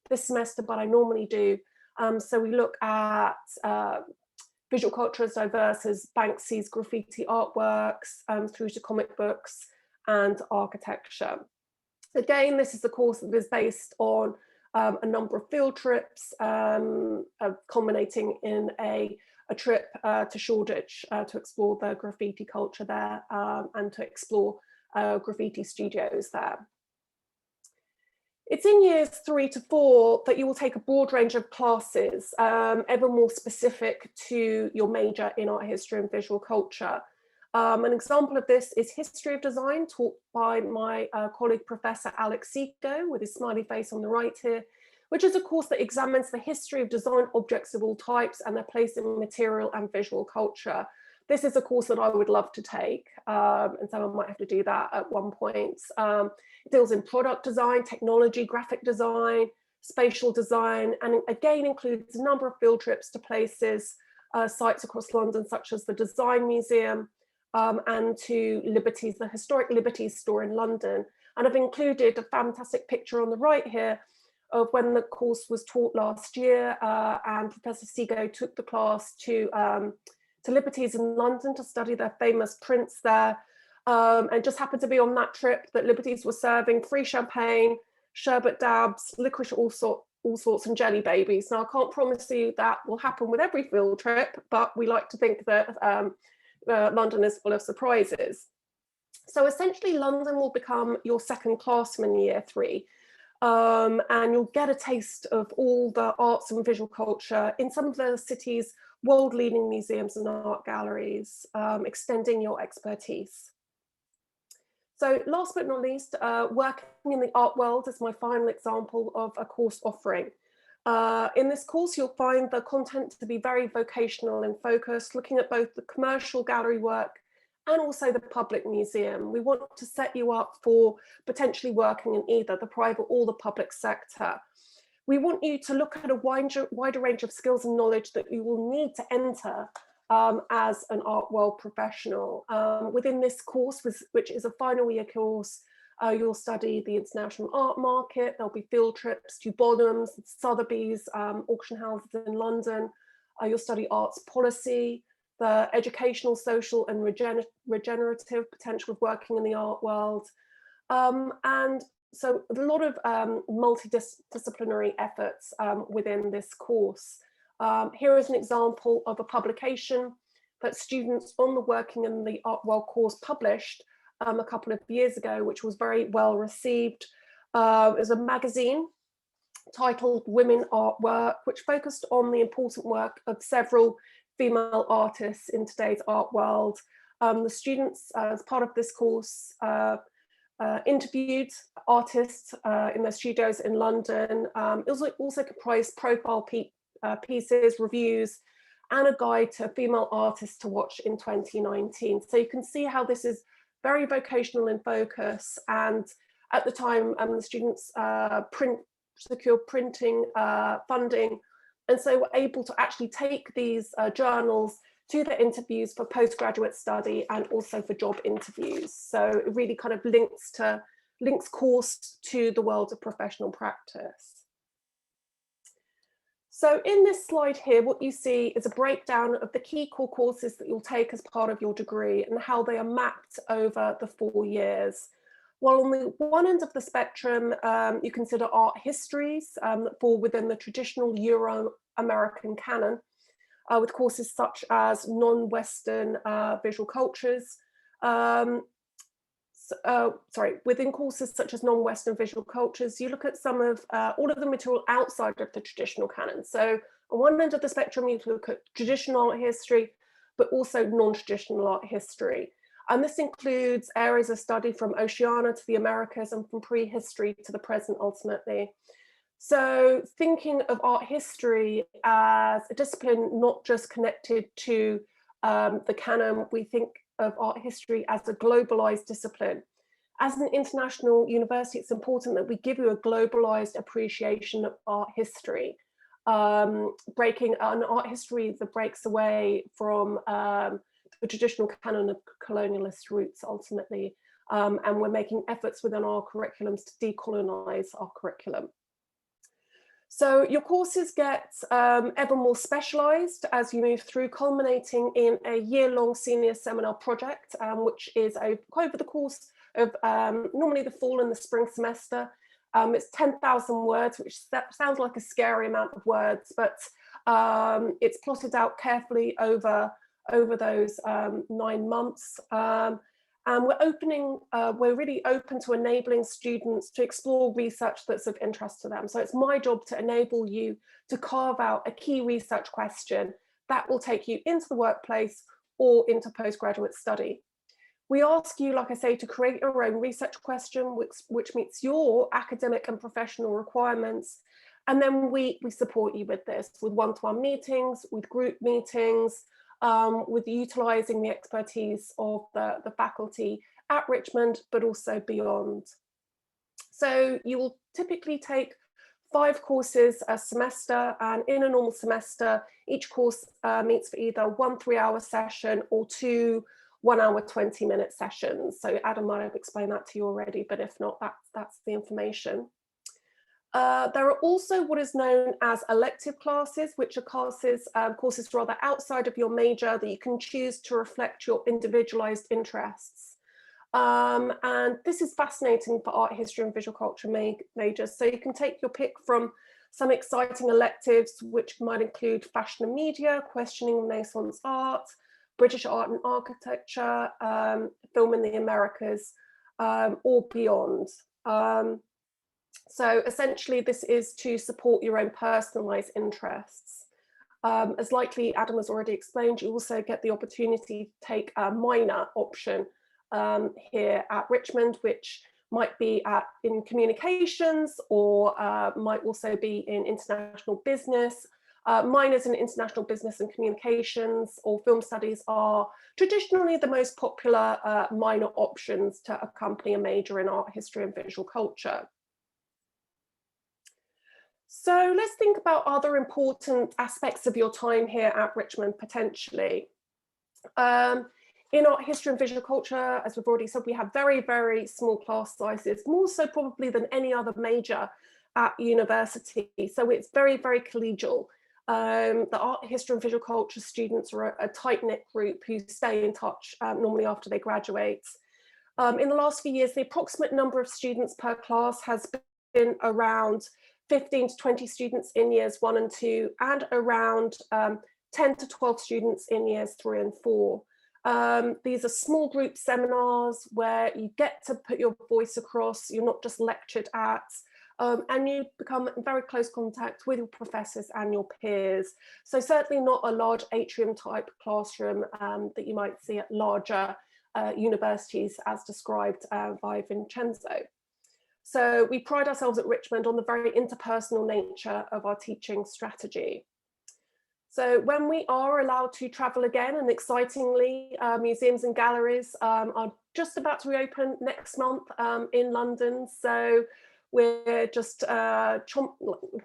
this semester, but I normally do. So we look at visual culture as diverse as Banksy's graffiti artworks through to comic books and architecture. Again, this is a course that is based on a number of field trips, culminating in a trip to Shoreditch to explore the graffiti culture there and to explore graffiti studios there. It's in years 3 to 4 that you will take a broad range of classes, ever more specific to your major in art history and visual culture. An example of this is History of Design, taught by my colleague, Professor Alex Seago, with his smiley face on the right here, which is a course that examines the history of design objects of all types and their place in material and visual culture. This is a course that I would love to take, and so I might have to do that at one point. It deals in product design, technology, graphic design, spatial design, and again includes a number of field trips to places, sites across London, such as the Design Museum, and to Liberties, the historic Liberties store in London. And I've included a fantastic picture on the right here of when the course was taught last year, and Professor Seago took the class to Liberties in London to study their famous prints there, and just happened to be on that trip that Liberties was serving free champagne, sherbet dabs, licorice all sorts and jelly babies. Now I can't promise you that will happen with every field trip, but we like to think that London is full of surprises. So essentially London will become your second classroom in year 3. And you'll get a taste of all the arts and visual culture in some of the city's world-leading museums and art galleries, extending your expertise. So last but not least, working in the art world is my final example of a course offering. In this course, you'll find the content to be very vocational in focus, looking at both the commercial gallery work and also the public museum. We want to set you up for potentially working in either the private or the public sector. We want you to look at a wider range of skills and knowledge that you will need to enter as an art world professional. Within this course, which is a final year course, you'll study the international art market. There'll be field trips to Bonhams, Sotheby's, auction houses in London. You'll study arts policy, the educational, social and regenerative potential of working in the art world. And so a lot of multidisciplinary efforts within this course. Here is an example of a publication that students on the Working in the Art World course published a couple of years ago, which was very well received. It was a magazine titled Women Art Work, which focused on the important work of several female artists in today's art world. The students, as part of this course, interviewed artists in their studios in London. It also comprised profile pieces, reviews, and a guide to female artists to watch in 2019. So you can see how this is very vocational in focus. And at the time, the students secured printing funding, and so were able to actually take these journals to the interviews for postgraduate study and also for job interviews. So it really kind of links course to the world of professional practice. So in this slide here, what you see is a breakdown of the key core courses that you'll take as part of your degree and how they are mapped over the 4 years. While on the one end of the spectrum, you consider art histories that fall within the traditional Euro-American canon, with courses such as non-Western visual cultures, within courses such as non-Western visual cultures, you look at some of all of the material outside of the traditional canon. So on one end of the spectrum, you look at traditional art history, but also non-traditional art history. And this includes areas of study from Oceania to the Americas and from prehistory to the present ultimately. So thinking of art history as a discipline not just connected to the canon, we think of art history as a globalized discipline. As an international university, it's important that we give you a globalized appreciation of art history, breaking an art history that breaks away from the traditional canon of colonialist roots ultimately, and we're making efforts within our curriculums to decolonize our curriculum. So your courses get ever more specialized as you move through, culminating in a year-long senior seminar project, which is over the course of normally the fall and the spring semester. It's 10,000 words, which sounds like a scary amount of words, but it's plotted out carefully over those 9 months. And we're really open to enabling students to explore research that's of interest to them. So it's my job to enable you to carve out a key research question that will take you into the workplace or into postgraduate study. We ask you, like I say, to create your own research question, which meets your academic and professional requirements. And then we support you with this, with one-to-one meetings, with group meetings, with utilising the expertise of the faculty at Richmond, but also beyond. So you will typically take 5 courses a semester, and in a normal semester, each course meets for either 1 3-hour session or 2 1-hour 20-minute sessions. So Adam might have explained that to you already, but if not, that's the information. There are also what is known as elective classes, which are courses rather outside of your major that you can choose to reflect your individualized interests. And this is fascinating for art history and visual culture majors. So you can take your pick from some exciting electives, which might include fashion and media, questioning Renaissance art, British art and architecture, film in the Americas, or beyond. So essentially, this is to support your own personalized interests. As likely Adam has already explained, you also get the opportunity to take a minor option here at Richmond, which might be in communications or might also be in international business. Minors in international business and communications or film studies are traditionally the most popular minor options to accompany a major in art history and visual culture. So let's think about other important aspects of your time here at Richmond potentially. In art history and visual culture, as we've already said, we have very, very small class sizes, more so probably than any other major at university. So it's very, very collegial. The art history and visual culture students are a tight-knit group who stay in touch normally after they graduate. In the last few years, the approximate number of students per class has been around 15 to 20 students in years 1 and 2, and around 10 to 12 students in years 3 and 4. These are small group seminars where you get to put your voice across, you're not just lectured at, and you become in very close contact with your professors and your peers. So certainly not a large atrium type classroom that you might see at larger universities as described by Vincenzo. So we pride ourselves at Richmond on the very interpersonal nature of our teaching strategy. So when we are allowed to travel again, and excitingly, museums and galleries are just about to reopen next month in London. So we're just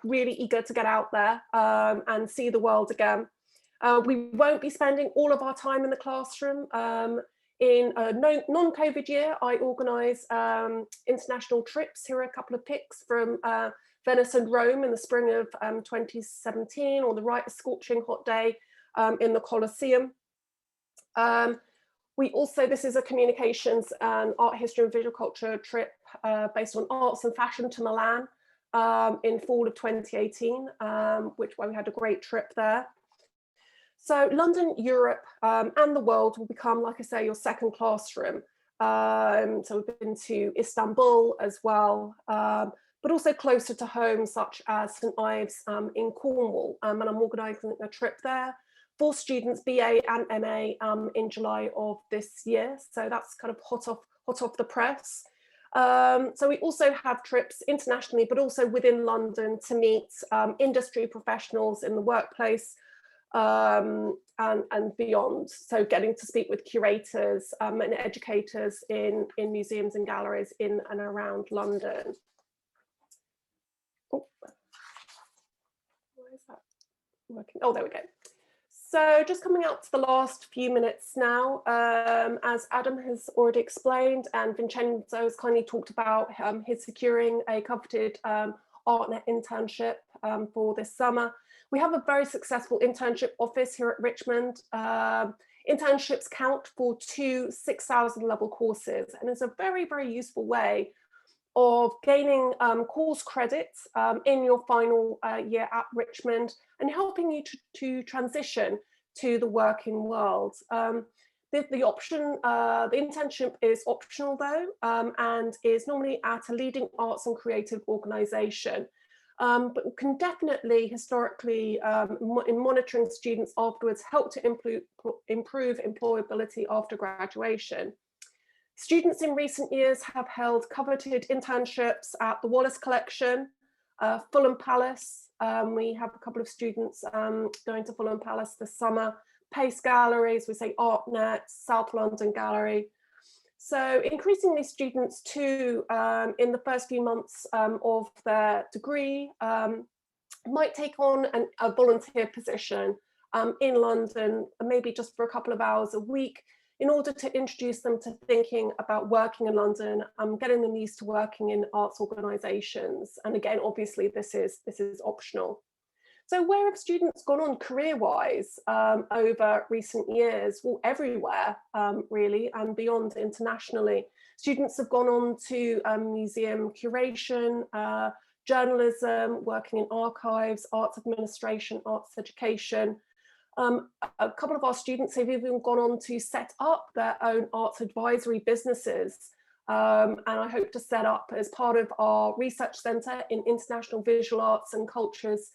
really eager to get out there and see the world again. We won't be spending all of our time in the classroom. In a non-COVID year, I organise international trips. Here are a couple of pics from Venice and Rome in the spring of 2017, or the right scorching hot day in the Colosseum. We also, this is a communications and art history and visual culture trip based on arts and fashion to Milan in fall of 2018, where we had a great trip there. So London, Europe, and the world will become, like I say, your second classroom. So we've been to Istanbul as well, but also closer to home, such as St Ives in Cornwall, and I'm organising a trip there for students BA and MA in July of this year. So that's kind of hot off the press. So we also have trips internationally, but also within London to meet industry professionals in the workplace and beyond. So getting to speak with curators and educators in museums and galleries in and around London. Oh, why is that working? Oh, there we go. So just coming out to the last few minutes now, as Adam has already explained and Vincenzo has kindly talked about his securing a coveted ArtNet internship for this summer. We have a very successful internship office here at Richmond. Internships count for 2 6,000 level courses, and it's a very, very useful way of gaining course credits in your final year at Richmond and helping you to transition to the working world. The internship is optional though, and is normally at a leading arts and creative organisation. But can definitely historically, in monitoring students afterwards, help to improve employability after graduation. Students in recent years have held coveted internships at the Wallace Collection, Fulham Palace. We have a couple of students going to Fulham Palace this summer, Pace Galleries, we say ArtNet, South London Gallery. So increasingly students too, in the first few months of their degree, might take on a volunteer position in London, maybe just for a couple of hours a week, in order to introduce them to thinking about working in London, getting them used to working in arts organisations. And again, obviously, this is optional. So where have students gone on career-wise over recent years? Well, everywhere, really, and beyond internationally. Students have gone on to museum curation, journalism, working in archives, arts administration, arts education. A couple of our students have even gone on to set up their own arts advisory businesses. And I hope to set up, as part of our research centre in international visual arts and cultures,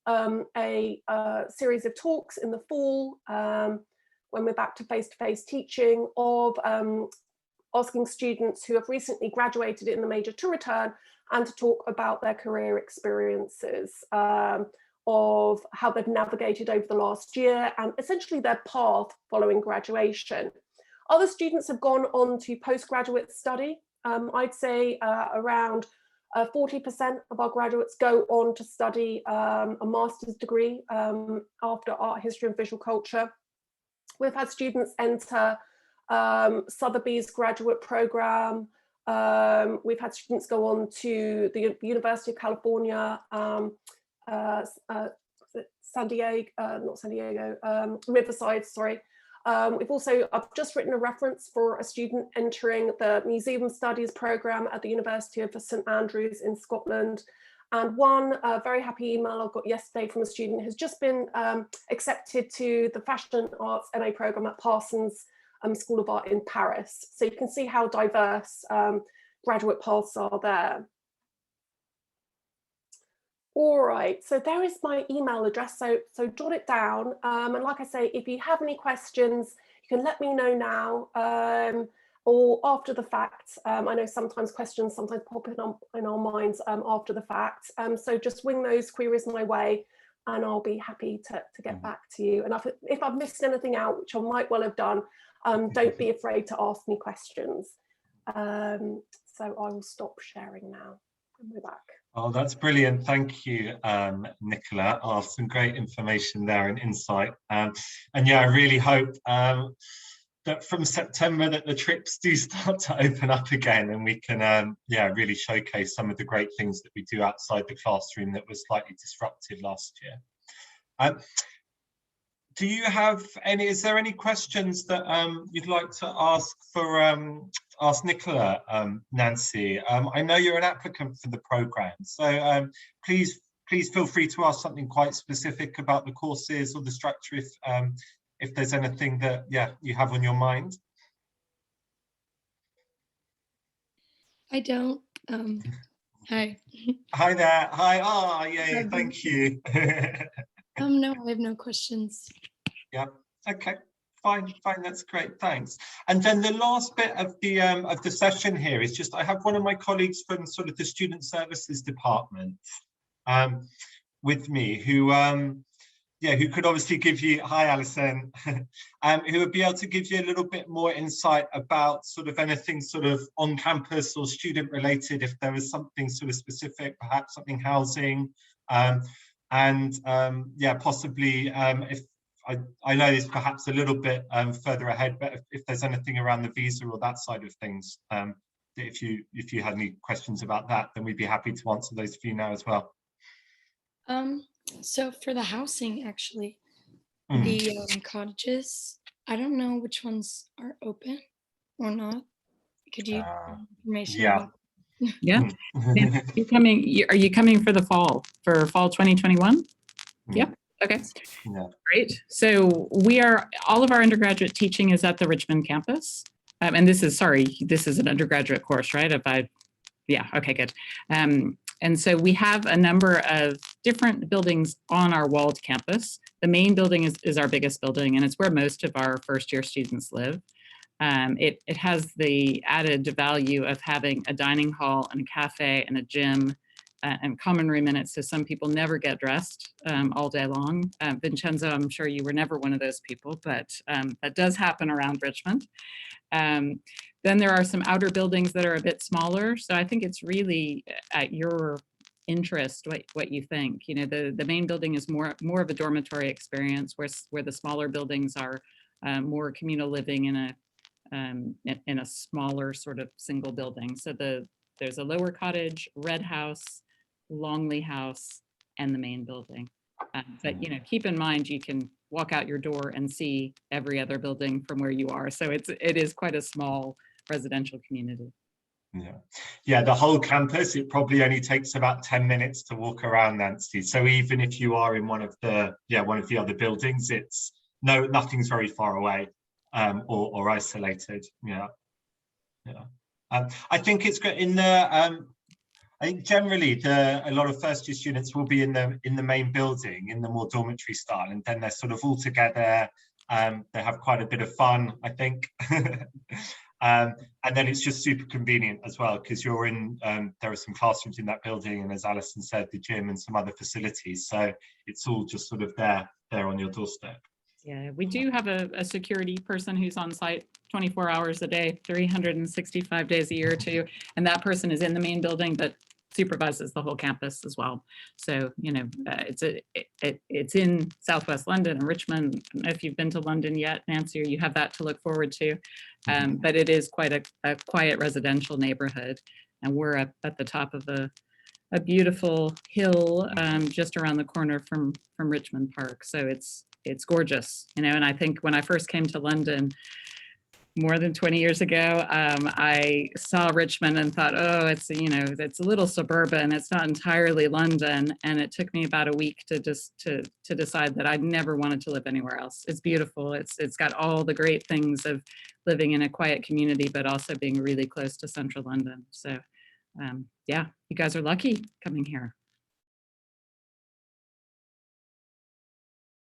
a series of talks in the fall, when we're back to face-to-face teaching, of asking students who have recently graduated in the major to return and to talk about their career experiences, of how they've navigated over the last year and essentially their path following graduation. Other students have gone on to postgraduate study. I'd say around 40% of our graduates go on to study a master's degree after art history and visual culture. We've had students enter Sotheby's graduate program. We've had students go on to the University of California, Riverside, sorry. I've just written a reference for a student entering the Museum Studies program at the University of St Andrews in Scotland. And one very happy email I got yesterday from a student who's just been accepted to the Fashion Arts MA program at Parsons School of Art in Paris. So you can see how diverse graduate paths are there. All right, so there is my email address, so jot it down. And like I say, if you have any questions, you can let me know now or after the fact. I know sometimes questions pop in our minds after the fact. So just wing those queries my way and I'll be happy to get back to you. And if I've missed anything out, which I might well have done, don't be afraid to ask me questions. So I will stop sharing now. And we're back. Oh, that's brilliant. Thank you, Nicola. Oh, some great information there and insight. And yeah, I really hope that from September that the trips do start to open up again, and we can, yeah, really showcase some of the great things that we do outside the classroom that was slightly disrupted last year. Do you have any, is there any questions that you'd like to ask for ask Nicola, Nancy? I know you're an applicant for the programme, so please feel free to ask something quite specific about the courses or the structure if there's anything that, yeah, you have on your mind. I don't. Hi. Hi there. Hi. Oh, yay. Thank you. No, I have no questions. Yeah. Okay. Fine. That's great. Thanks. And then the last bit of the session here is just I have one of my colleagues from sort of the Student Services Department with me who yeah, who could obviously give you, hi Alison, who would be able to give you a little bit more insight about sort of anything sort of on campus or student related, if there was something sort of specific, perhaps something housing, and yeah, possibly if I know this perhaps a little bit further ahead, but if there's anything around the visa or that side of things, if you had any questions about that, then we'd be happy to answer those for you now as well. So for the housing, actually, the cottages, I don't know which ones are open or not. Could you information? Yeah. Yeah. Are you coming for the fall, for fall 2021? Yep. Okay. Yeah. Great. So all of our undergraduate teaching is at the Richmond campus. And this is an undergraduate course, right? Yeah, okay, good. And so we have a number of different buildings on our walled campus. The main building is our biggest building, and it's where most of our first year students live. It has the added value of having a dining hall and a cafe and a gym and common room in it, so some people never get dressed all day long. Vincenzo, I'm sure you were never one of those people, but that does happen around Richmond. Then there are some outer buildings that are a bit smaller, so I think it's really at your interest what you think. You know, the main building is more of a dormitory experience, where the smaller buildings are more communal living in a smaller sort of single building. So there's a lower cottage, red house, Longley house, and the main building. But you know, keep in mind you can walk out your door and see every other building from where you are. So it is quite a small residential community. Yeah, the whole campus, it probably only takes about 10 minutes to walk around, Nancy. So even if you are in one of the other buildings, nothing's very far away or isolated. Yeah. I think it's good in the I think generally a lot of first year students will be in the main building in the more dormitory style, and then they're sort of all together. They have quite a bit of fun, I think. And then it's just super convenient as well, because you're in, there are some classrooms in that building, and as Alison said, the gym and some other facilities. So it's all just sort of there on your doorstep. Yeah, we do have a security person who's on site 24 hours a day, 365 days a year too. And that person is in the main building, but supervises the whole campus as well. So, you know, it's in Southwest London and Richmond. I don't know if you've been to London yet, Nancy, or you have that to look forward to. But it is quite a quiet residential neighborhood. And we're up at the top of a beautiful hill just around the corner from Richmond Park. So it's gorgeous, you know. And I think when I first came to London more than 20 years ago, I saw Richmond and thought, oh, it's a little suburban. It's not entirely London. And it took me about a week to decide that I never wanted to live anywhere else. It's beautiful. It's got all the great things of living in a quiet community, but also being really close to central London. So yeah, you guys are lucky coming here.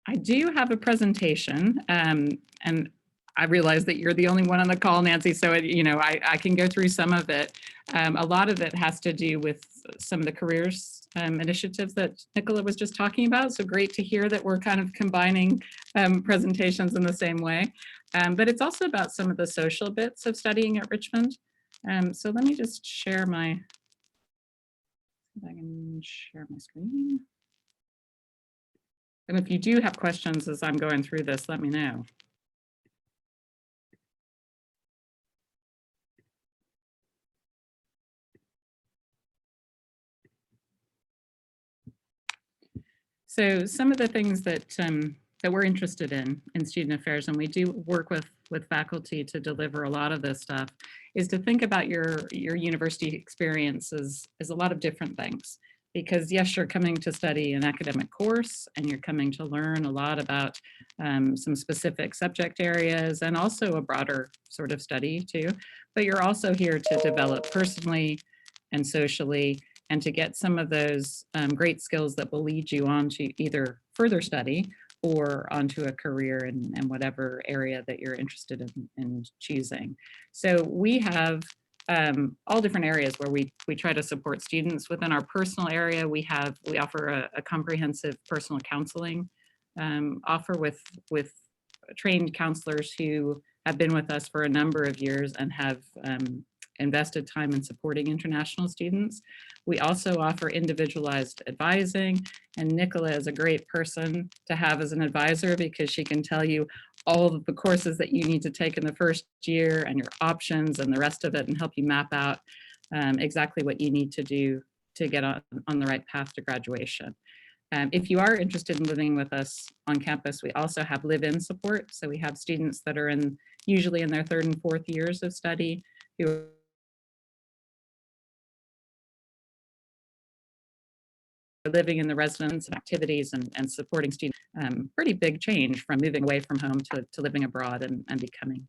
I do have a presentation, and I realize that you're the only one on the call, Nancy, so I can go through some of it. A lot of it has to do with some of the careers initiatives that Nicola was just talking about. So great to hear that we're kind of combining presentations in the same way. But it's also about some of the social bits of studying at Richmond. So let me just share my if I can share my screen. And if you do have questions as I'm going through this, let me know. So some of the things that that we're interested in student affairs, and we do work with faculty to deliver a lot of this stuff, is to think about your university experience as a lot of different things. Because yes, you're coming to study an academic course and you're coming to learn a lot about some specific subject areas and also a broader sort of study too. But you're also here to develop personally and socially, and to get some of those great skills that will lead you on to either further study or onto a career in whatever area that you're interested in choosing. So we have all different areas where we try to support students. Within our personal area, we offer a comprehensive personal counseling offer with trained counselors who have been with us for a number of years and have invested time in supporting international students. We also offer individualized advising, and Nicola is a great person to have as an advisor because she can tell you all of the courses that you need to take in the first year and your options and the rest of it, and help you map out exactly what you need to do to get on the right path to graduation. If you are interested in living with us on campus, we also have live-in support. So we have students that are usually in their 3rd and 4th years of study who living in the residence and activities and supporting students. Pretty big change from moving away from home to living abroad and becoming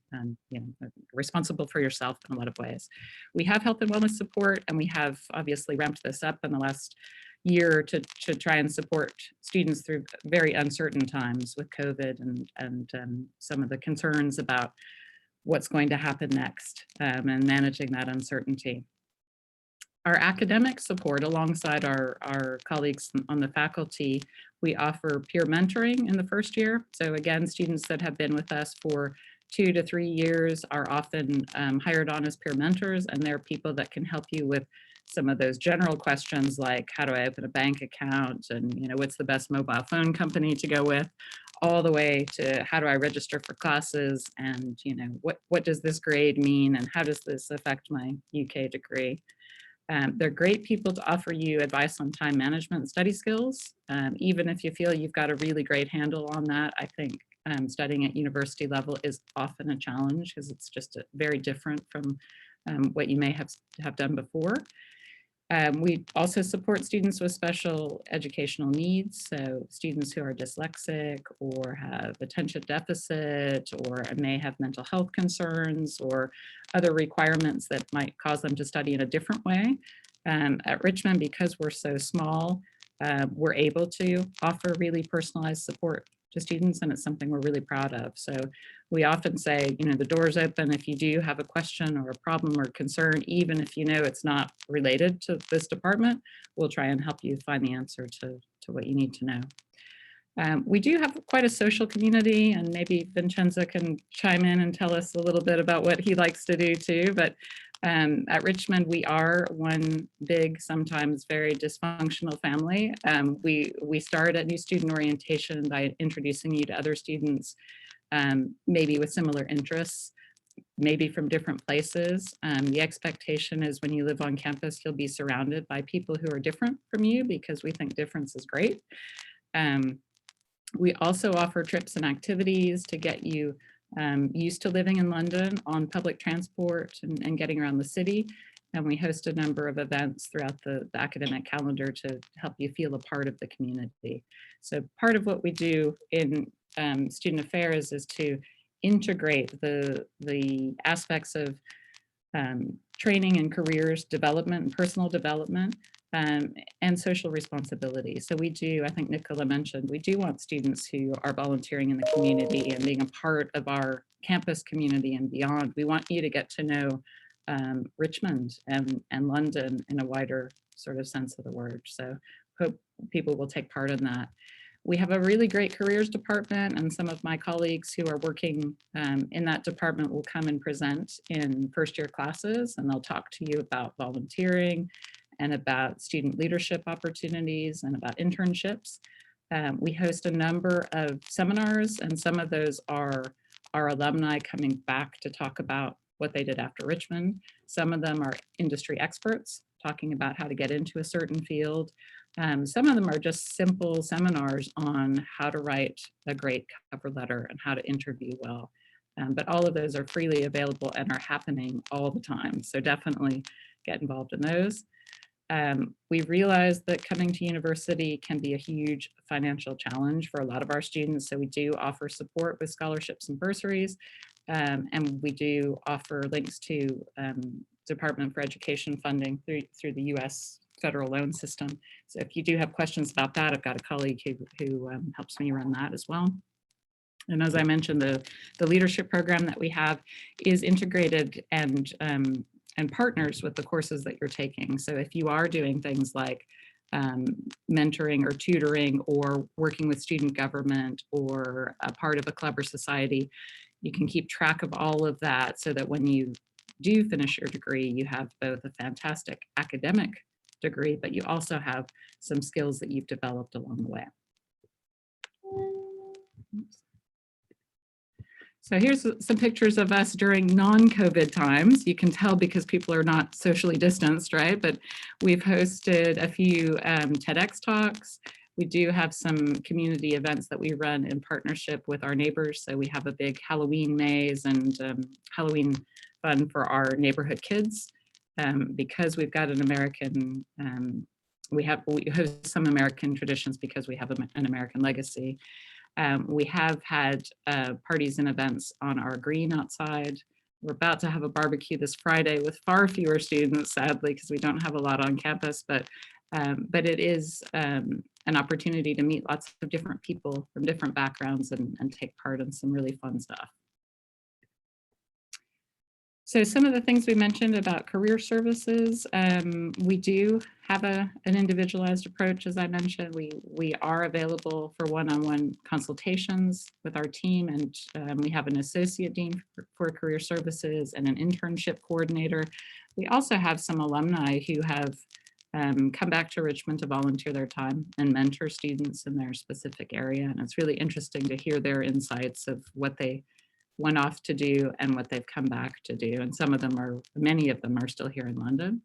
responsible for yourself in a lot of ways. We have health and wellness support, and we have obviously ramped this up in the last year to try and support students through very uncertain times with COVID and some of the concerns about what's going to happen next and managing that uncertainty. Our academic support, alongside our colleagues on the faculty, we offer peer mentoring in the first year. So again, students that have been with us for 2 to 3 years are often hired on as peer mentors, and they're people that can help you with some of those general questions like, how do I open a bank account, and what's the best mobile phone company to go with, all the way to how do I register for classes, and what does this grade mean, and how does this affect my UK degree. They're great people to offer you advice on time management and study skills. Even if you feel you've got a really great handle on that, I think studying at university level is often a challenge because it's just very different from what you may have done before. We also support students with special educational needs, so students who are dyslexic or have attention deficit or may have mental health concerns or other requirements that might cause them to study in a different way. At Richmond, because we're so small, we're able to offer really personalized support to students, and it's something we're really proud of. So we often say, the door's open if you do have a question or a problem or concern, even if it's not related to this department, we'll try and help you find the answer to what you need to know. We do have quite a social community, and maybe Vincenzo can chime in and tell us a little bit about what he likes to do too, but at Richmond, we are one big, sometimes very dysfunctional family. We start at new student orientation by introducing you to other students, maybe with similar interests, maybe from different places. The expectation is when you live on campus, you'll be surrounded by people who are different from you because we think difference is great. We also offer trips and activities to get you used to living in London on public transport and getting around the city. And we host a number of events throughout the academic calendar to help you feel a part of the community. So part of what we do in student affairs is to integrate the aspects of training and careers development and personal development and social responsibility. So we do, I think Nicola mentioned, we do want students who are volunteering in the community and being a part of our campus community and beyond. We want you to get to know Richmond and London in a wider sort of sense of the word. So hope people will take part in that. We have a really great careers department, and some of my colleagues who are working in that department will come and present in first year classes, and they'll talk to you about volunteering and about student leadership opportunities and about internships. We host a number of seminars, and some of those are our alumni coming back to talk about what they did after Richmond. Some of them are industry experts talking about how to get into a certain field. Some of them are just simple seminars on how to write a great cover letter and how to interview well. But all of those are freely available and are happening all the time. So definitely get involved in those. We realize that coming to university can be a huge financial challenge for a lot of our students. So we do offer support with scholarships and bursaries. And we do offer links to Department for Education funding through the US federal loan system. So if you do have questions about that, I've got a colleague who helps me run that as well. And as I mentioned, the leadership program that we have is integrated and partners with the courses that you're taking. So if you are doing things like mentoring or tutoring or working with student government or a part of a clever society, you can keep track of all of that so that when you do finish your degree, you have both a fantastic academic degree, but you also have some skills that you've developed along the way. So here's some pictures of us during non-COVID times. You can tell because people are not socially distanced, right? But we've hosted a few TEDx talks. We do have some community events that we run in partnership with our neighbors. So we have a big Halloween maze and Halloween fun for our neighborhood kids. Because we've got an American, we host some American traditions because we have an American legacy. We have had parties and events on our green outside. We're about to have a barbecue this Friday with far fewer students, sadly, because we don't have a lot on campus, but it is an opportunity to meet lots of different people from different backgrounds and take part in some really fun stuff. So some of the things we mentioned about career services, we do have an individualized approach, as I mentioned. We are available for one-on-one consultations with our team, and we have an associate dean for career services and an internship coordinator. We also have some alumni who have come back to Richmond to volunteer their time and mentor students in their specific area. And it's really interesting to hear their insights of what they went off to do and what they've come back to do. And many of them are still here in London.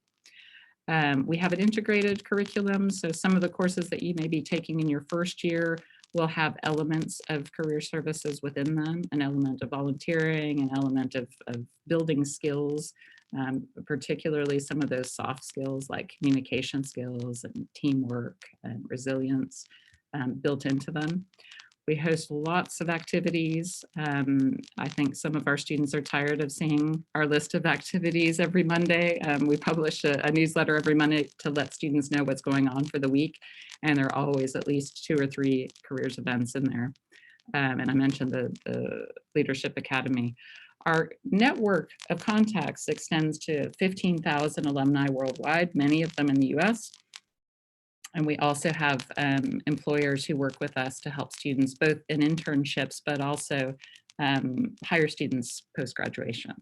We have an integrated curriculum. So some of the courses that you may be taking in your first year will have elements of career services within them, an element of volunteering, an element of building skills, particularly some of those soft skills like communication skills and teamwork and resilience built into them. We host lots of activities. I think some of our students are tired of seeing our list of activities every Monday. We publish a newsletter every Monday to let students know what's going on for the week. And there are always at least 2 or 3 careers events in there. And I mentioned the Leadership Academy. Our network of contacts extends to 15,000 alumni worldwide, many of them in the US. And we also have employers who work with us to help students both in internships, but also hire students post-graduation.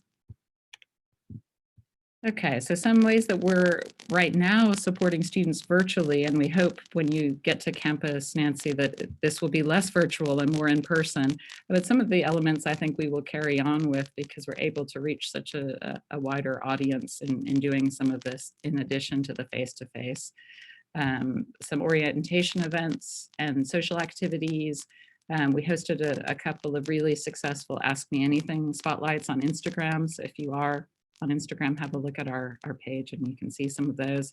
Okay, so some ways that we're right now supporting students virtually, and we hope when you get to campus, Nancy, that this will be less virtual and more in person. But some of the elements I think we will carry on with because we're able to reach such a wider audience in doing some of this in addition to the face-to-face. Some orientation events and social activities. We hosted a couple of really successful Ask Me Anything spotlights on Instagram. So if you are on Instagram, have a look at our page and you can see some of those.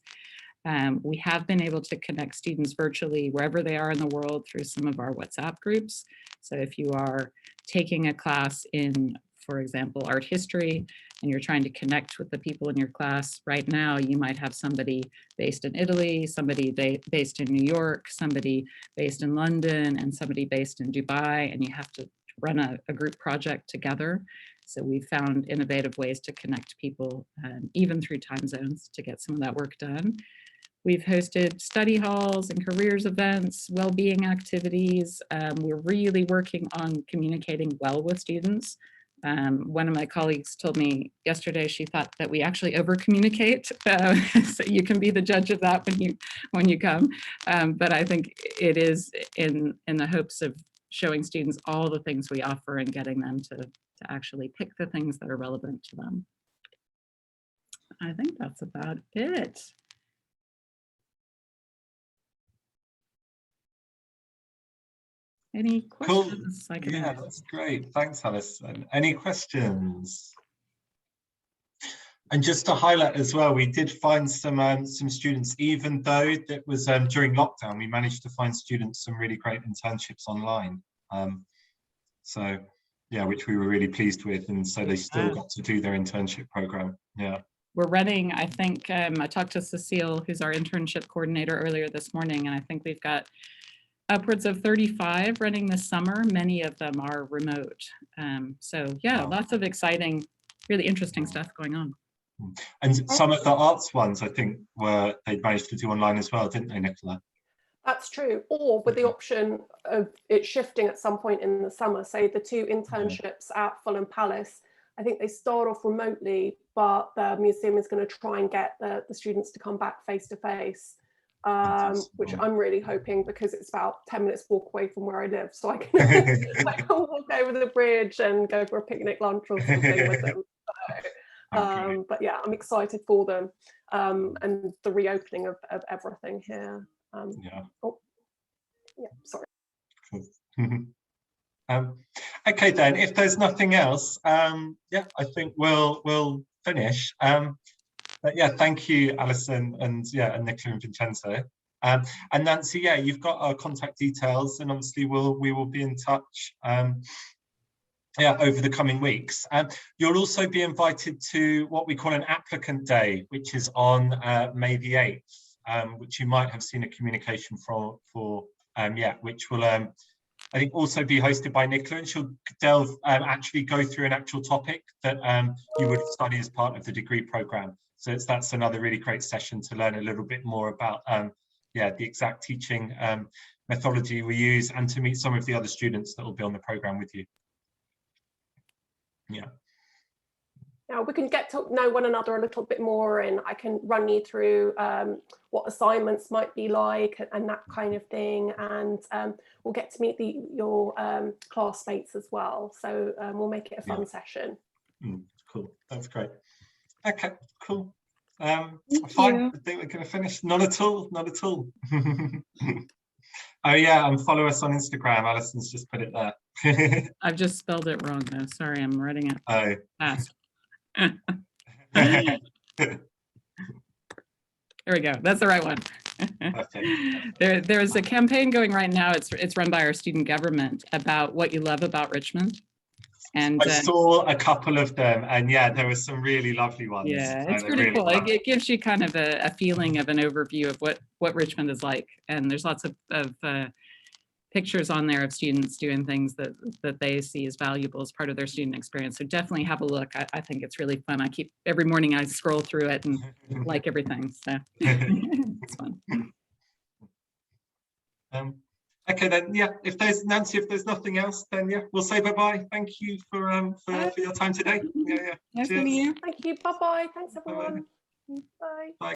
We have been able to connect students virtually wherever they are in the world through some of our WhatsApp groups. So if you are taking a class in, for example, art history, and you're trying to connect with the people in your class right now, you might have somebody based in Italy, somebody based in New York, somebody based in London, and somebody based in Dubai, and you have to run a group project together. So we've found innovative ways to connect people, even through time zones, to get some of that work done. We've hosted study halls and careers events, well-being activities. We're really working on communicating well with students. One of my colleagues told me yesterday she thought that we actually over communicate. So you can be the judge of that when you come. But I think it is in the hopes of showing students all the things we offer and getting them to actually pick the things that are relevant to them. I think that's about it. Any questions? Cool. Yeah, that's great. Thanks, Alison. Any questions? And just to highlight as well, we did find some students, even though that was during lockdown, we managed to find students some really great internships online. So yeah, which we were really pleased with, and so they still got to do their internship program. Yeah. We're running, I think, I talked to Cecile, who's our internship coordinator, earlier this morning, and I think we've got upwards of 35 running this summer. Many of them are remote. So yeah, lots of exciting, really interesting stuff going on. And some of the arts ones, I think, they managed to do online as well, didn't they, Nicola? That's true, or with the option of it shifting at some point in the summer. Say the 2 internships at Fulham Palace, I think they start off remotely, but the museum is going to try and get the students to come back face to face. Which I'm really hoping, because it's about 10 minutes walk away from where I live, so I can, I can walk over the bridge and go for a picnic lunch or something with them. So, but yeah, I'm excited for them, and the reopening of everything here. Sorry. Okay then, if there's nothing else, yeah, I think we'll finish. But yeah, thank you, Alison, and yeah, and Nicola and Vincenzo. And Nancy, yeah, you've got our contact details, and obviously we will be in touch yeah, over the coming weeks. You'll also be invited to what we call an applicant day, which is on May the 8th, which you might have seen a communication for yeah, which will I think also be hosted by Nicola, and she'll actually go through an actual topic that you would study as part of the degree program. So that's another really great session to learn a little bit more about yeah, the exact teaching methodology we use, and to meet some of the other students that will be on the program with you. Yeah. Now we can get to know one another a little bit more, and I can run you through what assignments might be like and that kind of thing, and we'll get to meet your classmates as well, so we'll make it a fun session. Cool, that's great. Okay, cool. Thank fine, you. I think we're going to finish. Not at all, not at all. Oh yeah, and follow us on Instagram. Alison's just put it there. I've just spelled it wrong though. Sorry, I'm writing it fast. There we go. That's the right one. There's a campaign going right now. It's run by our student government about what you love about Richmond. And I saw a couple of them, and yeah, there were some really lovely ones. Yeah, it's pretty cool. It gives you kind of a feeling of an overview of what Richmond is like, and there's lots of pictures on there of students doing things that they see as valuable as part of their student experience. So definitely have a look. I think it's really fun. Every morning I scroll through it and like everything. So it's fun. Okay then, yeah, Nancy, if there's nothing else, then yeah, we'll say bye-bye. Thank you for your time today. Yeah. Nice meeting you. Thank you, bye-bye. Thanks everyone. Bye. Bye.